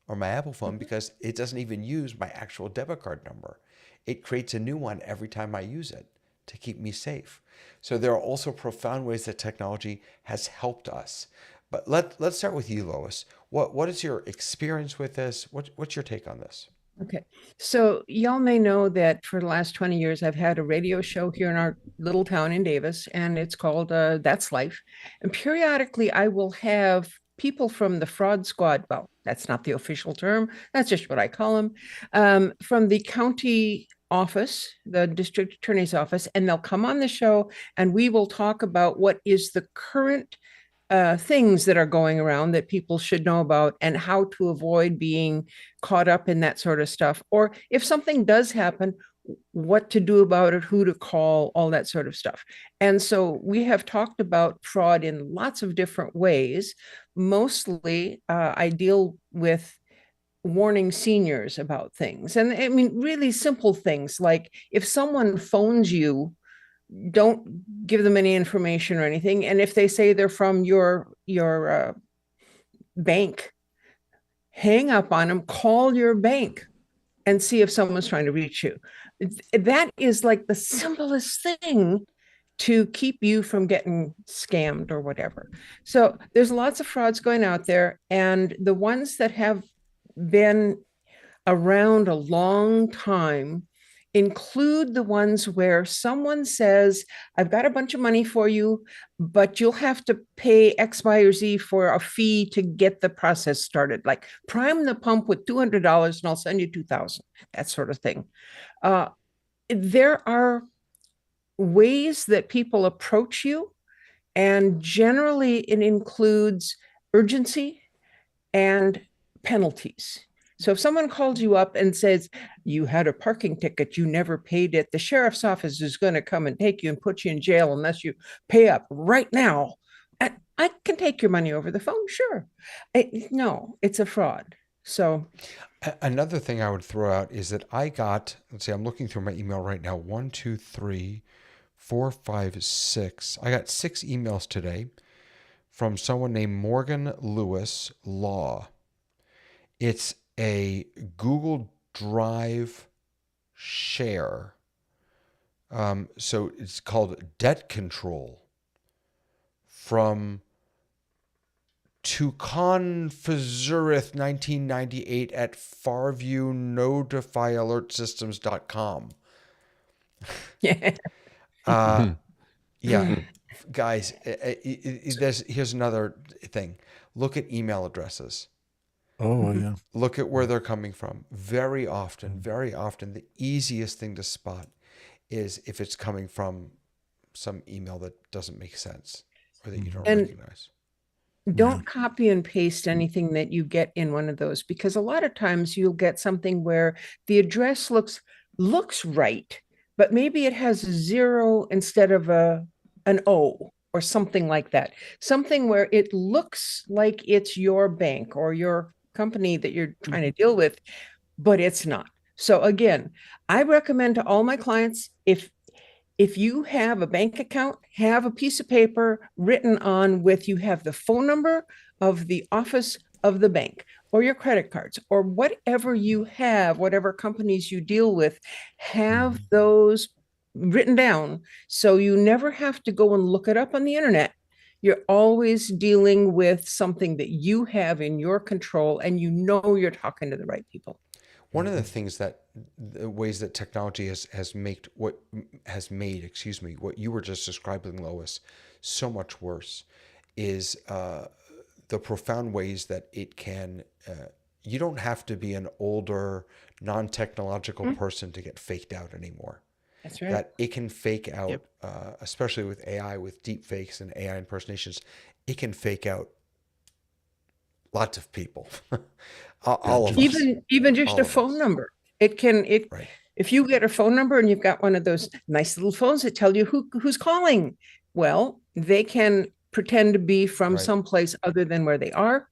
or my Apple phone because it doesn't even use my actual debit card number. It creates a new one every time I use it to keep me safe. So there are also profound ways that technology has helped us. But let's start with you, Lois. What is your experience with this? What's your take on this? okay. So y'all may know that for the last 20 years, I've had a radio show here in our little town in Davis, and it's called That's Life. And periodically, I will have people from the fraud squad. Well, that's not the official term. That's just what I call them. From the county office, the district attorney's office, and they'll come on the show and we will talk about what is the current things that are going around that people should know about and how to avoid being caught up in that sort of stuff. Or if something does happen, what to do about it, who to call, all that sort of stuff. And so we have talked about fraud in lots of different ways. Mostly, I deal with warning seniors about things. And I mean, really simple things like if someone phones you, don't give them any information or anything. And if they say they're from your bank, hang up on them, call your bank and see if someone's trying to reach you. That is like the simplest thing to keep you from getting scammed or whatever. So there's lots of frauds going out there, and the ones that have been around a long time include the ones where someone says, I've got a bunch of money for you, but you'll have to pay X, Y, or Z for a fee to get the process started. Like prime the pump with $200 and I'll send you 2,000, that sort of thing. There are ways that people approach you, and generally it includes urgency and penalties. So if someone calls you up and says, you had a parking ticket, you never paid it, the sheriff's office is going to come and take you and put you in jail unless you pay up right now. I can take your money over the phone, sure. No, it's a fraud. So Another thing I would throw out is that I got, let's see, I'm looking through my email right now. 1, 2, 3, 4, 5, 6. I got 6 emails today from someone named Morgan Lewis Law. It's a Google Drive share. So it's called Debt Control from Tucon Fazurith 1998 at farviewnotifyalertsystems.com. yeah. Yeah, guys, here's another thing. Look at email addresses. Oh, yeah. Look at where they're coming from. Very often, the easiest thing to spot is if it's coming from some email that doesn't make sense or that you don't recognize. Don't copy and paste anything that you get in one of those, because a lot of times you'll get something where the address looks right, but maybe it has a 0 instead of an O or something like that. Something where it looks like it's your bank or your company that you're trying to deal with, but it's not. So again, I recommend to all my clients, if you have a bank account, have a piece of paper written on with, you have the phone number of the office of the bank or your credit cards or whatever you have, whatever companies you deal with, have those written down so you never have to go and look it up on the internet. You're always dealing with something that you have in your control and you know you're talking to the right people. One of the things that the ways that technology has made what you were just describing, Lois, so much worse is the profound ways that it can. You don't have to be an older, non-technological person to get faked out anymore. That's right. That it can fake out, Yep. especially with AI, with deep fakes and AI impersonations. It can fake out lots of people, all of us. Even just All a of phone us. number. Right. If you get a phone number and you've got one of those nice little phones that tell you who's calling, well, they can pretend to be from Right. someplace other than where they are.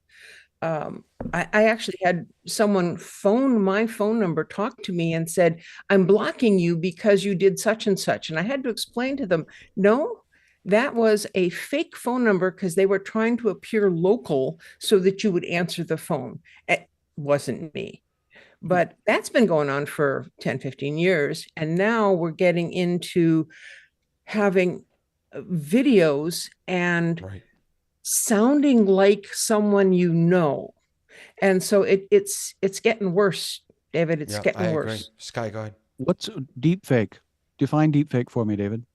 I actually had someone phone my phone number, talk to me and said, I'm blocking you because you did such and such. And I had to explain to them, no, that was a fake phone number because they were trying to appear local so that you would answer the phone. It wasn't me. But that's been going on for 10, 15 years. And now we're getting into having videos and Right. sounding like someone you know. And so it's getting worse, David. It's Yeah, getting I agree. worse. Sky, go ahead. What's deep fake? Define deep fake for me, David.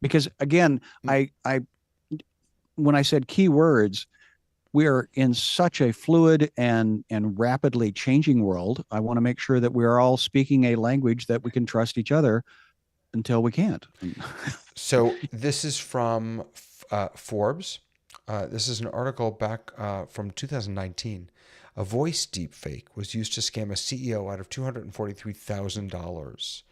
Because again, I when I said keywords, we are in such a fluid and rapidly changing world. I want to make sure that we're all speaking a language that we can trust each other until we can't. So this is from Forbes. This is an article back from 2019. A voice deepfake was used to scam a CEO out of $243,000.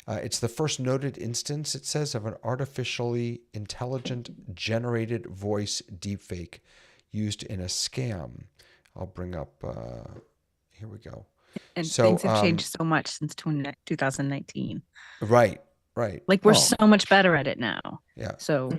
It's the first noted instance, it says, of an artificially intelligent generated voice deepfake used in a scam. I'll bring up, here we go. And So, things have changed so much since 2019. Right. Like we're Oh. so much better at it now. Yeah. So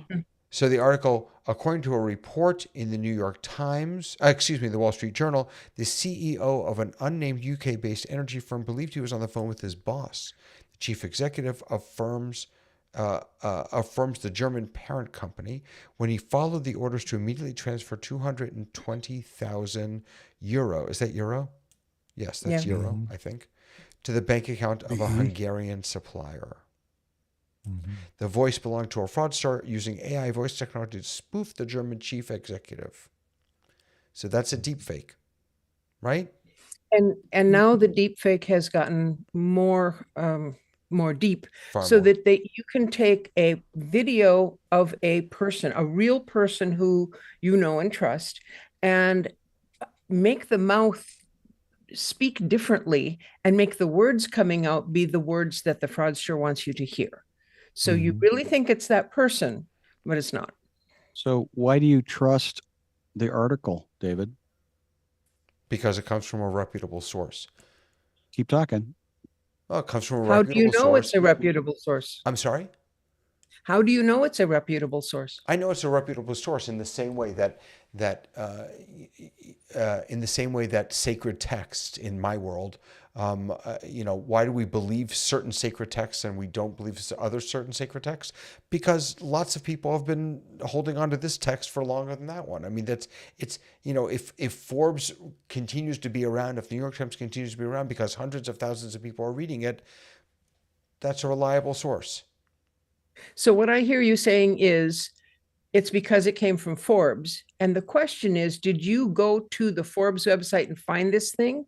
So the article, according to a report in the New York Times, the Wall Street Journal, the CEO of an unnamed UK-based energy firm believed he was on the phone with his boss, the chief executive of firms the German parent company, when he followed the orders to immediately transfer 220,000 euro. Is that euro? Yes, that's Yeah. euro, I think, to the bank account of a Hungarian supplier. The voice belonged to a fraudster using AI voice technology to spoof the German chief executive. So that's a deep fake, right? And now the deep fake has gotten more deep, Far so more. that you can take a video of a person, a real person who you know and trust, and make the mouth speak differently and make the words coming out be the words that the fraudster wants you to hear. So you really think it's that person, but it's not. So why do you trust the article, David? Because it comes from a reputable source. Keep talking. Well, it comes from a How do you reputable know source. it's a reputable source? I'm sorry? How do you know it's a reputable source? I know it's a reputable source in the same way that sacred texts in my world, why do we believe certain sacred texts and we don't believe other certain sacred texts? Because lots of people have been holding on to this text for longer than that one. I mean, if Forbes continues to be around, if the New York Times continues to be around because hundreds of thousands of people are reading it, that's a reliable source. So what I hear you saying is it's because it came from Forbes. And the question is, did you go to the Forbes website and find this thing?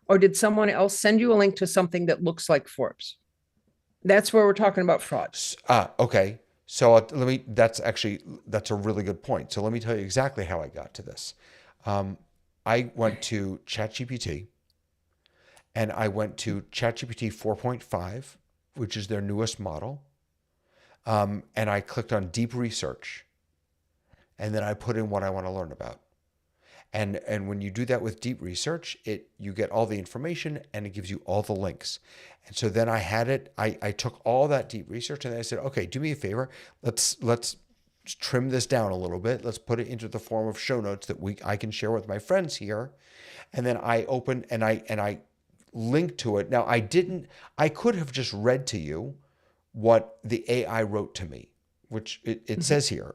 Or did someone else send you a link to something that looks like Forbes? That's where we're talking about fraud. Okay. So that's a really good point. So let me tell you exactly how I got to this. I went to ChatGPT and I went to ChatGPT 4.5, which is their newest model. And I clicked on deep research, and then I put in what I want to learn about. And when you do that with deep research, you get all the information and it gives you all the links. And so then I took all that deep research and I said, okay, do me a favor. Let's trim this down a little bit. Let's put it into the form of show notes that I can share with my friends here. And then I opened and I linked to it. Now I could have just read to you what the AI wrote to me, which it says here,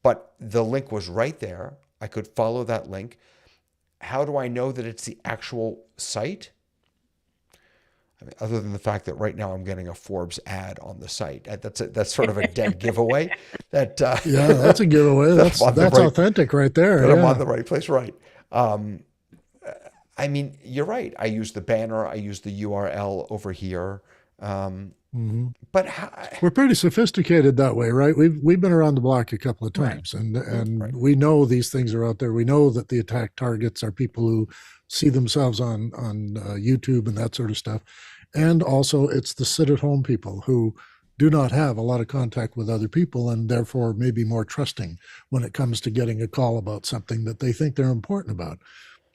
but the link was right there. I could follow that link. How do I know that it's the actual site? I mean, other than the fact that right now I'm getting a Forbes ad on the site. That's sort of a dead giveaway. That Yeah, that's a giveaway. That's authentic right there. That I'm Yeah. on the right place, right? I mean, you're right. I use the banner. I use the URL over here. But We're pretty sophisticated that way, right? We've been around the block a couple of times, and we know these things are out there. We know that the attack targets are people who see themselves on YouTube and that sort of stuff, and also it's the sit-at-home people who do not have a lot of contact with other people and therefore may be more trusting when it comes to getting a call about something that they think they're important about.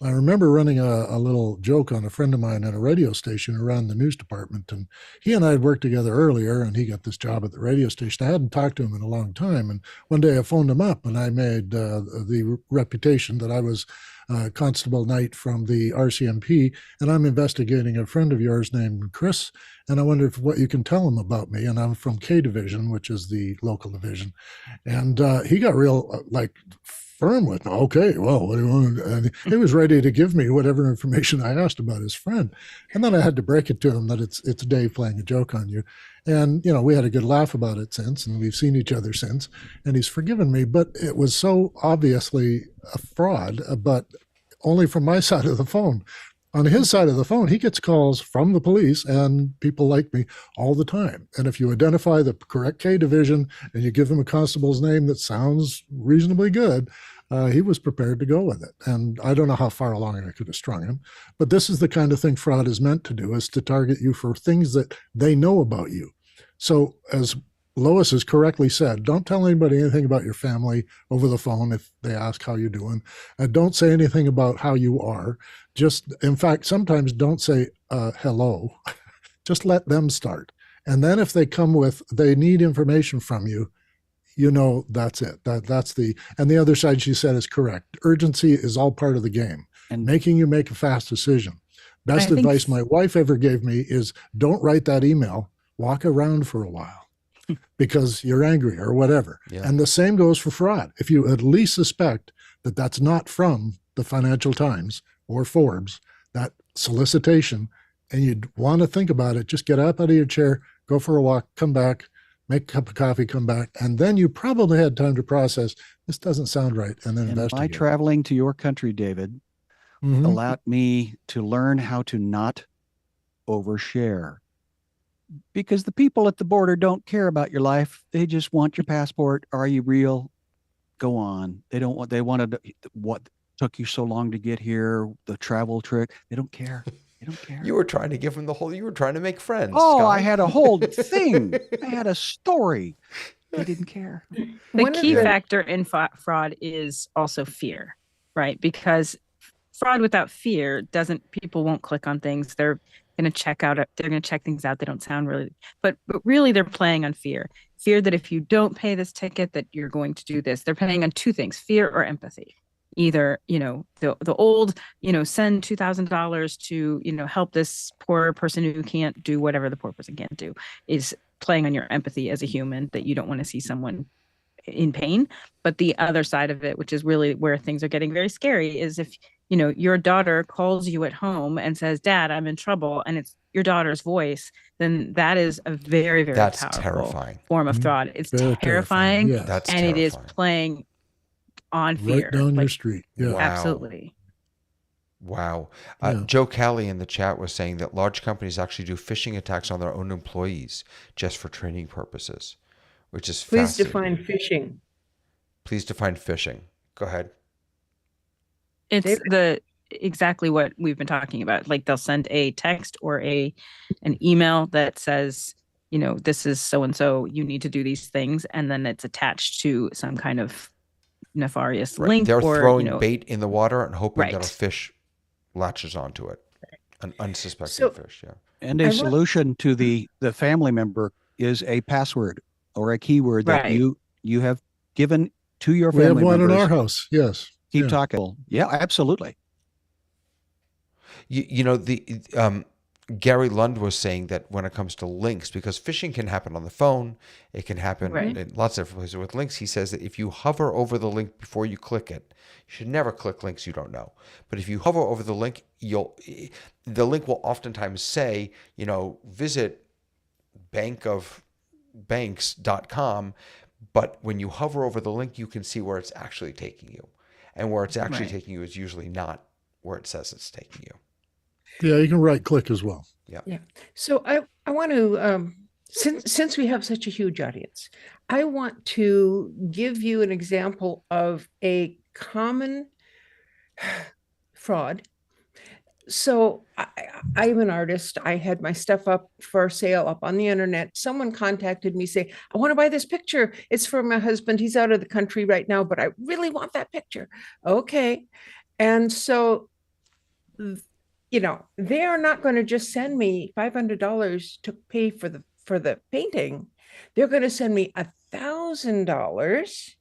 I remember running a little joke on a friend of mine at a radio station around the news department, and he and I had worked together earlier, and he got this job at the radio station. I hadn't talked to him in a long time, and one day I phoned him up, and I made the reputation that I was Constable Knight from the RCMP, and I'm investigating a friend of yours named Chris, and I wondered what you can tell him about me, and I'm from K Division, which is the local division, and he got real firm with, okay, well, what do you want? And he was ready to give me whatever information I asked about his friend. And then I had to break it to him that it's Dave playing a joke on you. And, we had a good laugh about it since, and we've seen each other since, and he's forgiven me. But it was so obviously a fraud, but only from my side of the phone. On his side of the phone, he gets calls from the police and people like me all the time. And if you identify the correct K division and you give him a constable's name that sounds reasonably good, he was prepared to go with it. And I don't know how far along I could have strung him, but this is the kind of thing fraud is meant to do, is to target you for things that they know about you. So as Lois has correctly said, don't tell anybody anything about your family over the phone if they ask how you're doing. Don't say anything about how you are. Just, in fact, sometimes don't say hello. Just let them start. And then if they come with, they need information from you, that's it. That's and the other side, she said, is correct. Urgency is all part of the game. And making you make a fast decision. Best advice my wife ever gave me is don't write that email. Walk around for a while. Because you're angry or whatever. Yeah. And the same goes for fraud. If you at least suspect that that's not from the Financial Times or Forbes, that solicitation, and you'd want to think about it, just get up out of your chair, go for a walk, come back, make a cup of coffee, come back, and then you probably had time to process, this doesn't sound right, and then investigate. My traveling to your country, David, allowed me to learn how to not overshare. Because the people at the border don't care about your life. They just want your passport. Are you real? Go on. They wanted what took you so long to get here, the travel trick. They don't care. They don't care. You were trying to give them you were trying to make friends. Oh, Scott. I had a whole thing. I had a story. They didn't care. The key factor in fraud is also fear, right? Because fraud without fear people won't click on things. They're going to check things out. They don't sound really, but really they're playing on fear that if you don't pay this ticket, that you're going to do this. They're playing on two things, fear or empathy. Either, the old, send $2,000 to, help this poor person who can't do whatever the poor person can't do, is playing on your empathy as a human, that you don't want to see someone in pain. But the other side of it, which is really where things are getting very scary, is if your daughter calls you at home and says, Dad, I'm in trouble, and it's your daughter's voice, then that is a very, very powerful terrifying form of fraud. It's very terrifying. Yeah. That's and terrifying. It is playing on fear. Right down your street. Yeah. Wow. Absolutely. Wow. Yeah. Joe Callie in the chat was saying that large companies actually do phishing attacks on their own employees just for training purposes, which is Please fascinating. define phishing. Please define phishing. Go ahead. It's exactly what we've been talking about. Like they'll send a text or an email that says, this is so-and-so, you need to do these things. And then it's attached to some kind of nefarious Right. link They're or, throwing bait in the water and hoping that a Right. fish latches onto it, an unsuspecting So fish. Yeah. And I a want, solution to the family member is a password or a keyword that Right. you have given to your We have family one in our members. house. Yes. Keep Yeah. talking. Yeah, absolutely. You know, Gary Lund was saying that when it comes to links, because phishing can happen on the phone, it can happen Right. in lots of different places with links. He says that if you hover over the link before you click it, you should never click links you don't know. But if you hover over the link, the link will oftentimes say, visit bankofbanks.com. But when you hover over the link, you can see where it's actually taking you. And where it's actually Right. taking you is usually not where it says it's taking you. Yeah, you can right click as well. Yeah. yeah. So I want to, since we have such a huge audience, I want to give you an example of a common fraud. So I'm an artist. I had my stuff up for sale up on the internet. Someone contacted me, say, I want to buy this picture. It's for my husband. He's out of the country right now, but I really want that picture. Okay. And so, they are not going to just send me $500 to pay for the painting. They're going to send me $1,000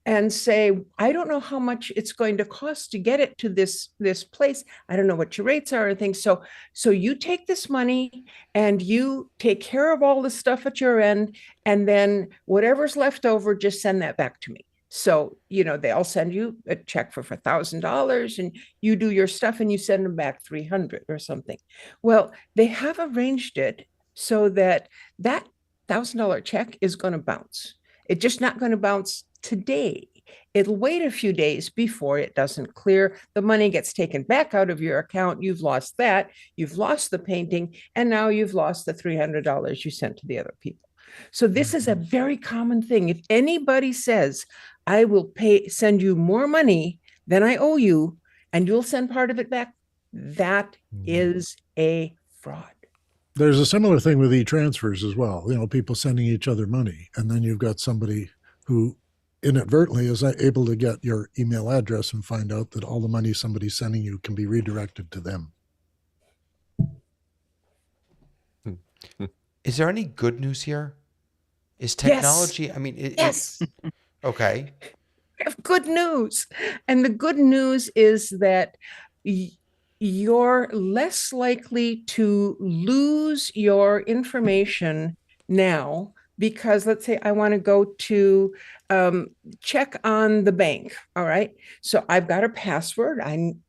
and say, I don't know how much it's going to cost to get it to this place. I don't know what your rates are and things. So you take this money and you take care of all the stuff at your end, and then whatever's left over, just send that back to me. So, they'll send you a check for $1,000 and you do your stuff and you send them back 300 or something. Well, they have arranged it so that $1,000 check is going to bounce. It's just not going to bounce today. It'll wait a few days before it doesn't clear. The money gets taken back out of your account. You've lost that. You've lost the painting. And now you've lost the $300 you sent to the other people. So this is a very common thing. If anybody says, I will send you more money than I owe you, and you'll send part of it back, that is a fraud. There's a similar thing with e-transfers as well. People sending each other money, and then you've got somebody who inadvertently is able to get your email address and find out that all the money somebody's sending you can be redirected to them. Is there any good news here? Is technology, Yes. Okay. I have good news. And the good news is that you're less likely to lose your information now, because let's say I want to go to check on the bank. All right. So I've got a password.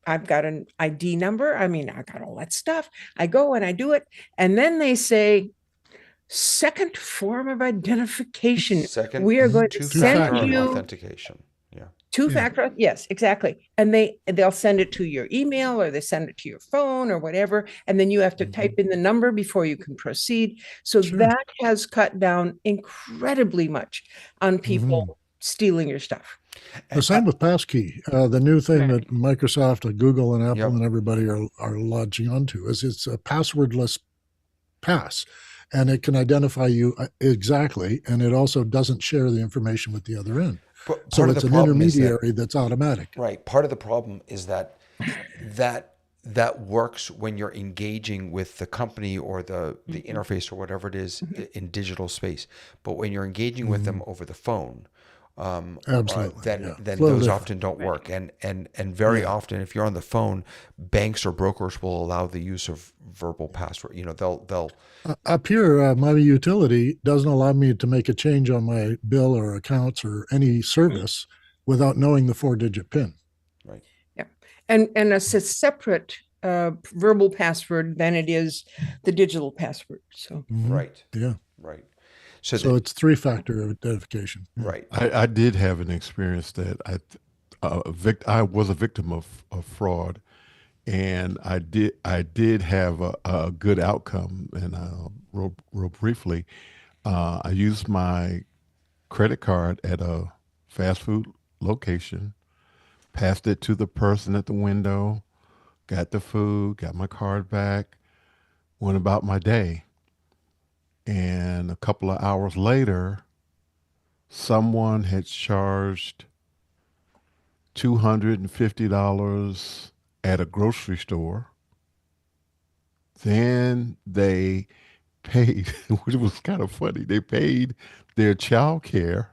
I've got an ID number. I got all that stuff. I go and I do it. And then they say, second form of identification. We are going to send two-factor you authentication. Yeah. Two-factor, yes, exactly. And they'll send it to your email, or they send it to your phone or whatever, and then you have to type in the number before you can proceed. So that has cut down incredibly much on people stealing your stuff. The same with passkey. The new thing that Microsoft and Google and Apple and everybody are lodging onto is it's a passwordless pass. And it can identify you exactly, and it also doesn't share the information with the other end. So it's an intermediary that's automatic. Right. Part of the problem is that works when you're engaging with the company or the interface or whatever it is in digital space. But when you're engaging with them over the phone, absolutely, then those often don't work. And very often, if you're on the phone, banks or brokers will allow the use of verbal password. They'll up here, my utility doesn't allow me to make a change on my bill or accounts or any service without knowing the 4-digit PIN. Right. Yeah, and it's a separate verbal password than it is the digital password. So right. Yeah. Right. So it's 3-factor identification. Right. I did have an experience that I was a victim of fraud, and I did have a good outcome. And real briefly, I used my credit card at a fast food location, passed it to the person at the window, got the food, got my card back, went about my day. And a couple of hours later, someone had charged $250 at a grocery store. Then they paid, which was kind of funny. They paid their child care.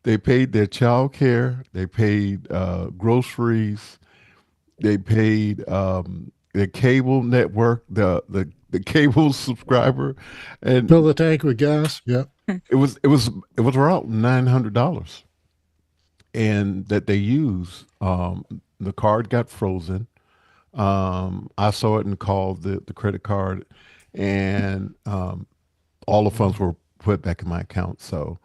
They paid their child care. They paid groceries. They paid the cable network, the cable subscriber, and Fill the tank with gas. Yeah. it was around $900, and that they use. The card got frozen. I saw it and called the credit card, and all the funds were put back in my account. So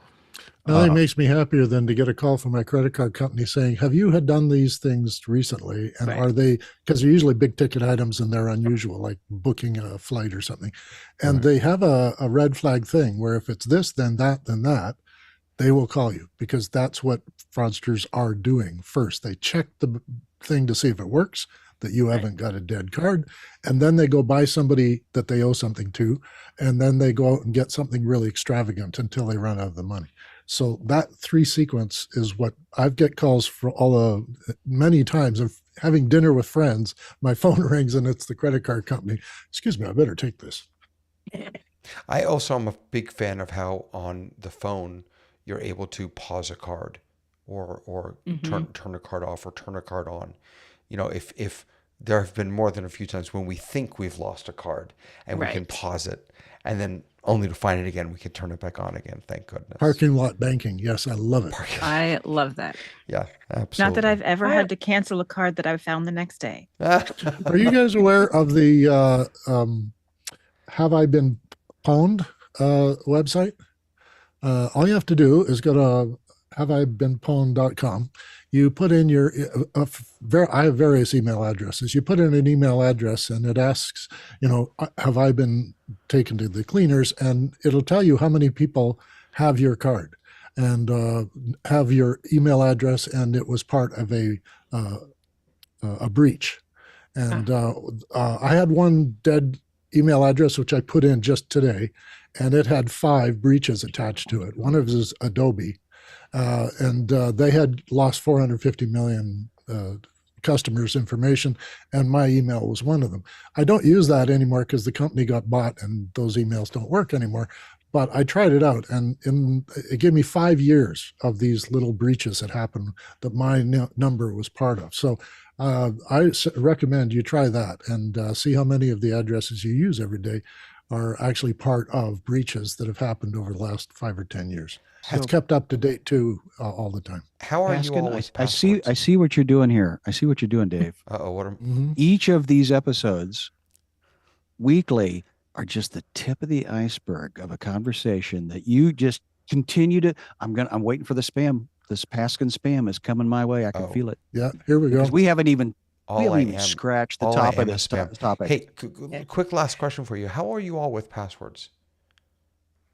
Nothing makes me happier than to get a call from my credit card company saying, "Have you had done these things recently? And Right. are they, because they're usually big ticket items and they're unusual, like booking a flight or something. And Right. they have a red flag thing where if it's this, then that, they will call you because that's what fraudsters are doing first. They check the thing to see if it works, that you haven't got a dead card, and then they go buy somebody that they owe something to, and then they go out and get something really extravagant until they run out of the money. So that three sequence is what I've get calls for many times of having dinner with friends. My phone rings and it's the credit card company. Excuse me, I better take this. I also am a big fan of how on the phone you're able to pause a card or turn a card off or turn a card on. You know, if there have been more than a few times when we think we've lost a card and we can Right. pause it and then only to find it again, we can turn it back on again. Thank goodness. Parking lot banking. Yes, I love it. I love that. Yeah, absolutely. Not that I've ever had to cancel a card that I found the next day. Are you guys aware of the Have I Been Pwned website? All you have to do is go to haveibeenpwned.com. You put in your, I have various email addresses. You put in an email address and it asks, have I been taken to the cleaners? And it'll tell you how many people have your card and have your email address. And it was part of a breach. And I had one dead email address, which I put in just today, and it had 5 breaches attached to it. One of them is Adobe. And they had lost 450 million customers' information, and my email was one of them. I don't use that anymore because the company got bought and those emails don't work anymore. But I tried it out, and it gave me 5 years of these little breaches that happened that my number was part of. So I recommend you try that and see how many of the addresses you use every day are actually part of breaches that have happened over the last 5 or 10 years. It's kept up to date too all the time. How are you all Paskin, with I see passwords? what you're doing here. I see what you're doing, Dave. Uh-oh, what am Mhm. Each of these episodes weekly are just the tip of the iceberg of a conversation that you just continue to. I'm waiting for the spam. This Paskin spam is coming my way. I can Oh. feel it. Yeah, here we go. Because we haven't even all I am scratched the all top I of am is this spam. topic. Hey, quick last question for you. How are you all with passwords?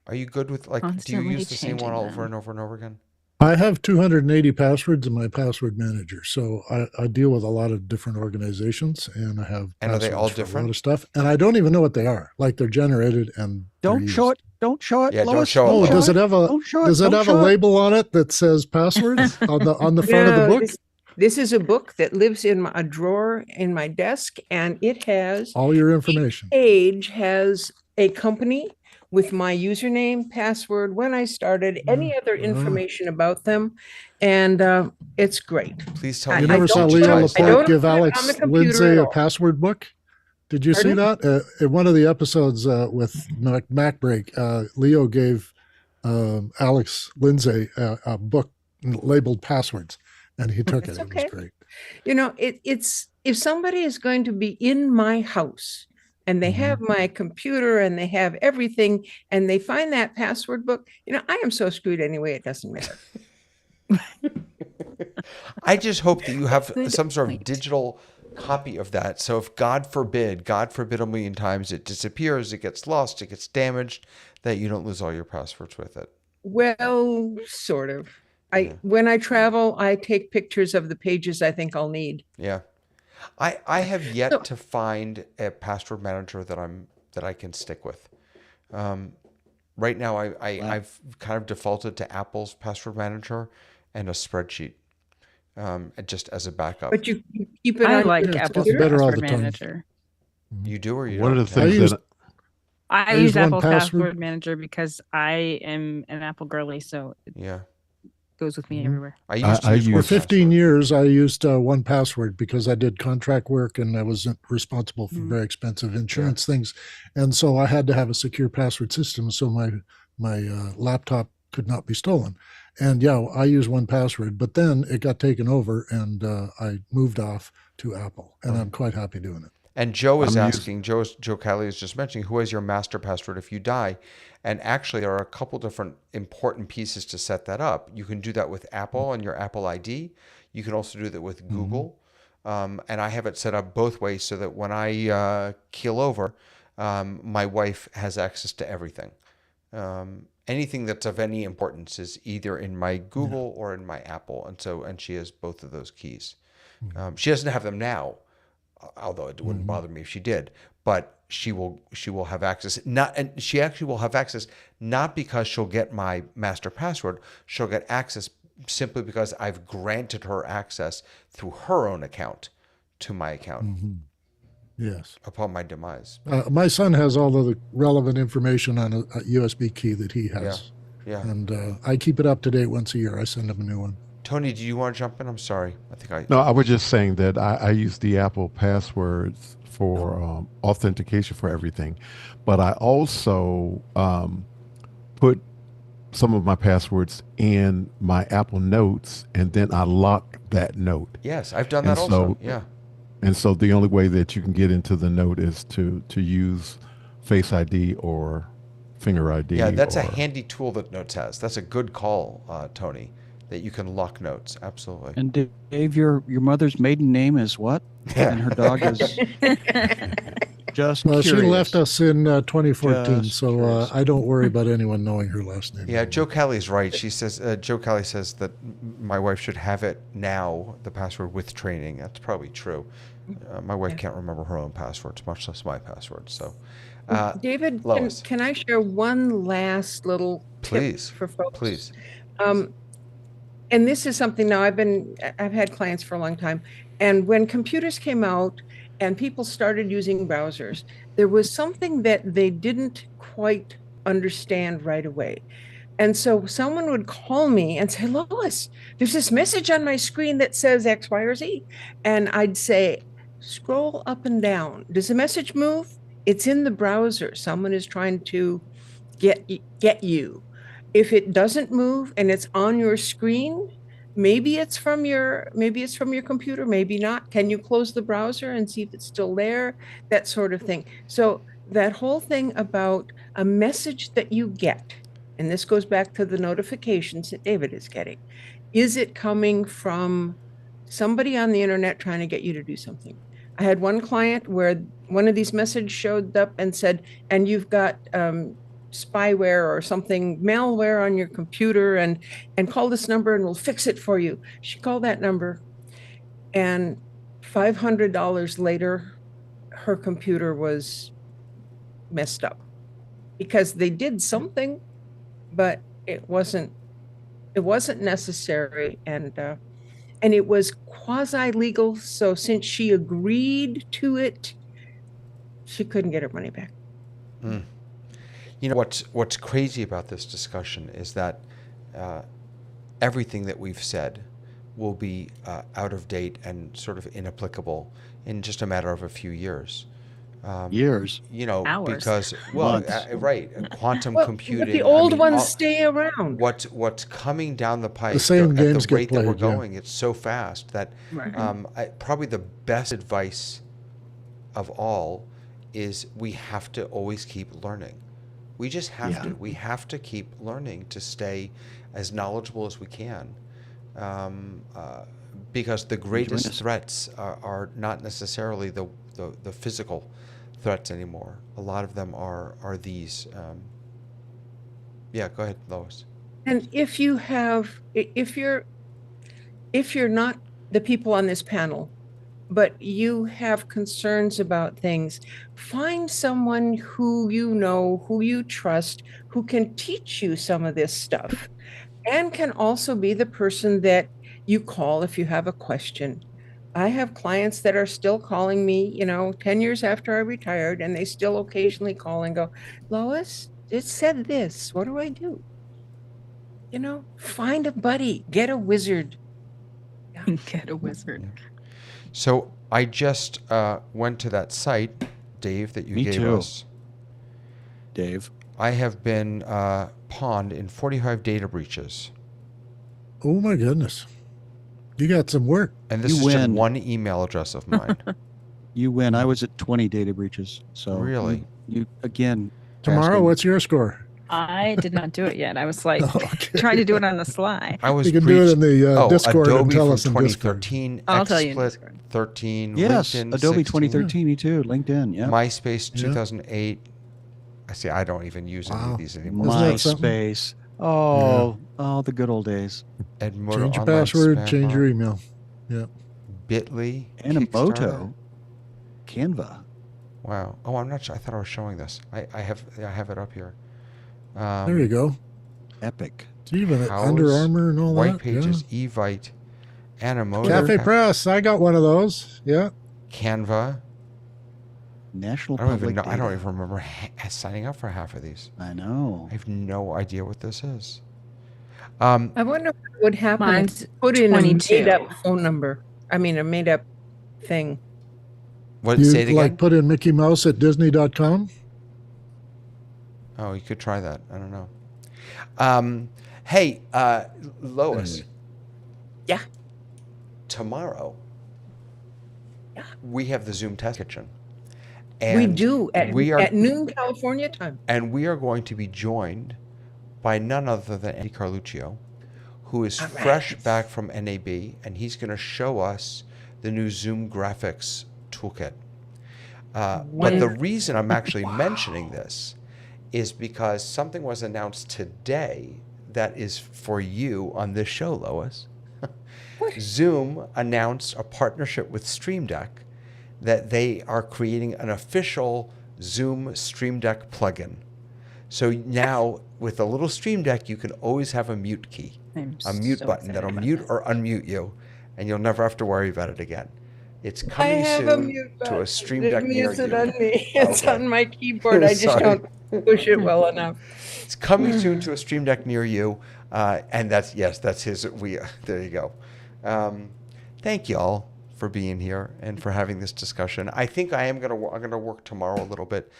Are you good with do you Constantly use the same one changing over them. and over and over again? I have 280 passwords in my password manager. So I deal with a lot of different organizations and I have And are they all passwords for a lot different? of stuff. And I don't even know what they are. Like they're generated and they're Don't show used. it. Don't show it. Yeah, don't Lois. show it, Oh, Lois. does it have a Don't show it. does it Don't have a show it. label on it that says passwords on the front of the No, book? this is a book that lives in a drawer in my desk, and it has All your information. page has a company with my username, password, when I started, any other information about them, and it's great. Please tell I- me You you never saw Leo digitized I that. don't Laporte give put it on the Alex computer Lindsay at a all. password book? Did you see Pardon? that? In one of the episodes with MacBreak, Leo gave Alex Lindsay a book labeled passwords, and he took That's it. It okay. was great. It's if somebody is going to be in my house and they have my computer and they have everything and they find that password book, I am so screwed anyway, it doesn't matter. I just hope that you have Good some sort of point. digital copy of that. So if God forbid a million times it disappears, it gets lost, it gets damaged, that you don't lose all your passwords with it. Well, sort of. Yeah. When I travel, I take pictures of the pages I think I'll need. Yeah. I have yet So- to find a password manager that I can stick with. Right now I've kind of defaulted to Apple's password manager and a spreadsheet. just as a backup. But you keep it I on like your Yeah, it's Apple's better all password the time. manager. You do or you One of don't? the Ken? things use- that I use use Apple's 1Password. password manager because I am an Apple girly, so it Yeah. goes with me Mhm. everywhere. I used to I use For use- 15 1Password. years, I used 1Password because I did contract work and I was responsible for Mhm. very expensive insurance things, and so I had to have a secure password system so my laptop could not be stolen. And yeah, I use 1Password, but then it got taken over, and I moved off to Apple, and I'm quite happy doing it. And Joe is I'm asking, Joe Kelly is just mentioning, who has your master password if you die? And actually, there are a couple different important pieces to set that up. You can do that with Apple and your Apple ID. You can also do that with Google. And I have it set up both ways so that when I keel over, my wife has access to everything. Anything that's of any importance is either in my Google or in my Apple. And she has both of those keys. She doesn't have them now, although it wouldn't bother me if she did, but she will have access, not, and she actually will have access, not because she'll get my master password. She'll get access simply because I've granted her access through her own account to my account Yes. upon my demise. My son has all of the relevant information on a USB key that he has. Yeah. And I keep it up to date once a year. I send him a new one. Tony, do you want to jump in? I'm sorry. I think I No, I was just saying that I use the Apple passwords for authentication for everything, but I also put some of my passwords in my Apple Notes, and then I lock that note. Yes, I've done And that also. so- Yeah. And so the only way that you can get into the note is to use Face ID or Finger ID. Yeah, that's a or- handy tool that Notes has. That's a good call, Tony, that you can lock Notes. Absolutely. And Dave, your mother's maiden name is what? Yeah. And her dog is just Well, curious. she left us in 2014, Just so curious. I don't worry about anyone knowing her last name. Yeah, Joe Kelly's right. She says Joe Kelly says that my wife should have it now, the password with training. That's probably true. My wife can't remember her own passwords, much less my passwords. So, David, Lois. can I share one last little Please, tip for folks? please. And this is something now I've had clients for a long time. And when computers came out and people started using browsers, there was something that they didn't quite understand right away. And so someone would call me and say, Lois, there's this message on my screen that says X, Y, or Z. And I'd say, scroll up and down. Does the message move? It's in the browser. Someone is trying to get you. If it doesn't move and it's on your screen, maybe it's from your computer, maybe not. Can you close the browser and see if it's still there? That sort of thing. So that whole thing about a message that you get, and this goes back to the notifications that David is getting. Is it coming from somebody on the internet trying to get you to do something? I had one client where one of these messages showed up and said, and you've got spyware or something, malware on your computer, and call this number and we'll fix it for you. She called that number, and $500 later, her computer was messed up because they did something, but it wasn't necessary, and it was quasi legal. So since she agreed to it, she couldn't get her money back. You know what's crazy about this discussion is that everything that we've said will be out of date and sort of inapplicable in just a matter of a few years. Years. You know, Hours. because well, Months. Right, quantum Well, computing. but the old I mean, ones stay around. What's coming down the pipe same at games the get rate that we're played, yeah. going, it's so fast that Right. probably the best advice of all is we have to always keep learning. We just have Yeah. to. We have to keep learning to stay as knowledgeable as we can, because the greatest Goodness. threats are not necessarily the physical threats anymore. A lot of them are these. Yeah, go ahead, Lois. And if you're not the people on this panel, but you have concerns about things, find someone who you know, who you trust, who can teach you some of this stuff, and can also be the person that You call if you have a question. I have clients that are still calling me, 10 years after I retired, and they still occasionally call and go, Lois, it said this. What do I do? Find a buddy, get a wizard. Get a wizard. So I just went to that site, Dave, that you Me gave too. us. Dave. I have been pawned in 45 data breaches. Oh my goodness. You got some work. And this You is just win. one email address of mine. You win. I was at 20 data breaches. So Really? you again. Tomorrow, asking- what's your score? I did not do it yet. I was like Okay. trying to do it on the sly. I was You can do it in the Discord and Adobe tell from us in Discord. 2013, I'll tell you in XSplit Discord. 13, Yes, LinkedIn Adobe 16, 2013. Me too. LinkedIn. Yeah. MySpace Yeah. 2008. I see. I don't even use any Wow. of these anymore. Isn't that something? MySpace. Oh, the good old days. Edmodo Change your Online password, Spam change your Bot, email. Yeah. Bitly, Animoto. Kickstarter. Canva. Wow. Oh, I'm not sure. I thought I was showing this. I have it up here. There you go. Epic. It's even House, Under Armour and all White that. Pages, Evite, Animoto, Cafe Press. I got one of those. Yeah. Canva. National I don't even Public know. I don't Data. even remember signing up for half of these. I know. I have no idea what this is. I wonder what would happen if Mine's you put in a 22. made-up phone number. I mean, a made-up thing. What? You Say it again. like put in Mickey Mouse at Disney.com? Oh, you could try that. I don't know. Hey, Lois. Yeah. Tomorrow, Yeah. we have the Zoom test kitchen. We do at we are, at noon California time. and we are going to be joined by none other than Andy Carluccio, who is All right. fresh back from NAB, and he's going to show us the new Zoom graphics toolkit. But the reason I'm actually mentioning this is because something was announced today that is for you on this show, Lois. Zoom announced a partnership with Stream Deck that they are creating an official Zoom Stream Deck plugin. So now with a little Stream Deck, you can always have a mute key, I'm a mute so button excited that'll about mute this. or unmute you, and you'll never have to worry about it again. It's I coming have a soon mute to a button. Stream It Deck near mutes it you. on me. It's Okay. on my keyboard. I just Sorry. don't push it well enough. It's coming soon to a Stream Deck near you, and that's his. There you go. Thank you all for being here and for having this discussion. I think I'm gonna work tomorrow a little bit.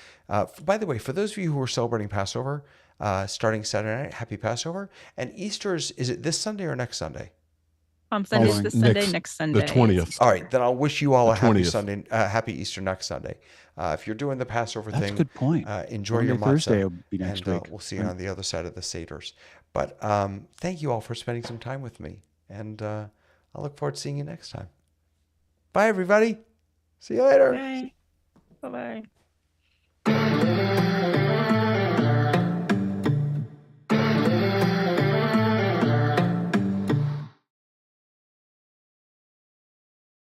By the way, for those of you who are celebrating Passover, starting Saturday night, happy Passover. And Easter's, is it this Sunday or next Sunday? Sunday's Following this Sunday, next- next Sunday. The 20th. All right, then I'll wish you all The a happy 20th. Sunday, happy Easter next Sunday. If you're doing the Passover That's a thing, good point. enjoy Monday, your matzah. Thursday will be next and week. we'll see you Right. on the other side of the Seders. But thank you all for spending some time with me, and I look forward to seeing you next time. Bye, everybody. See you later. Bye. Bye-bye.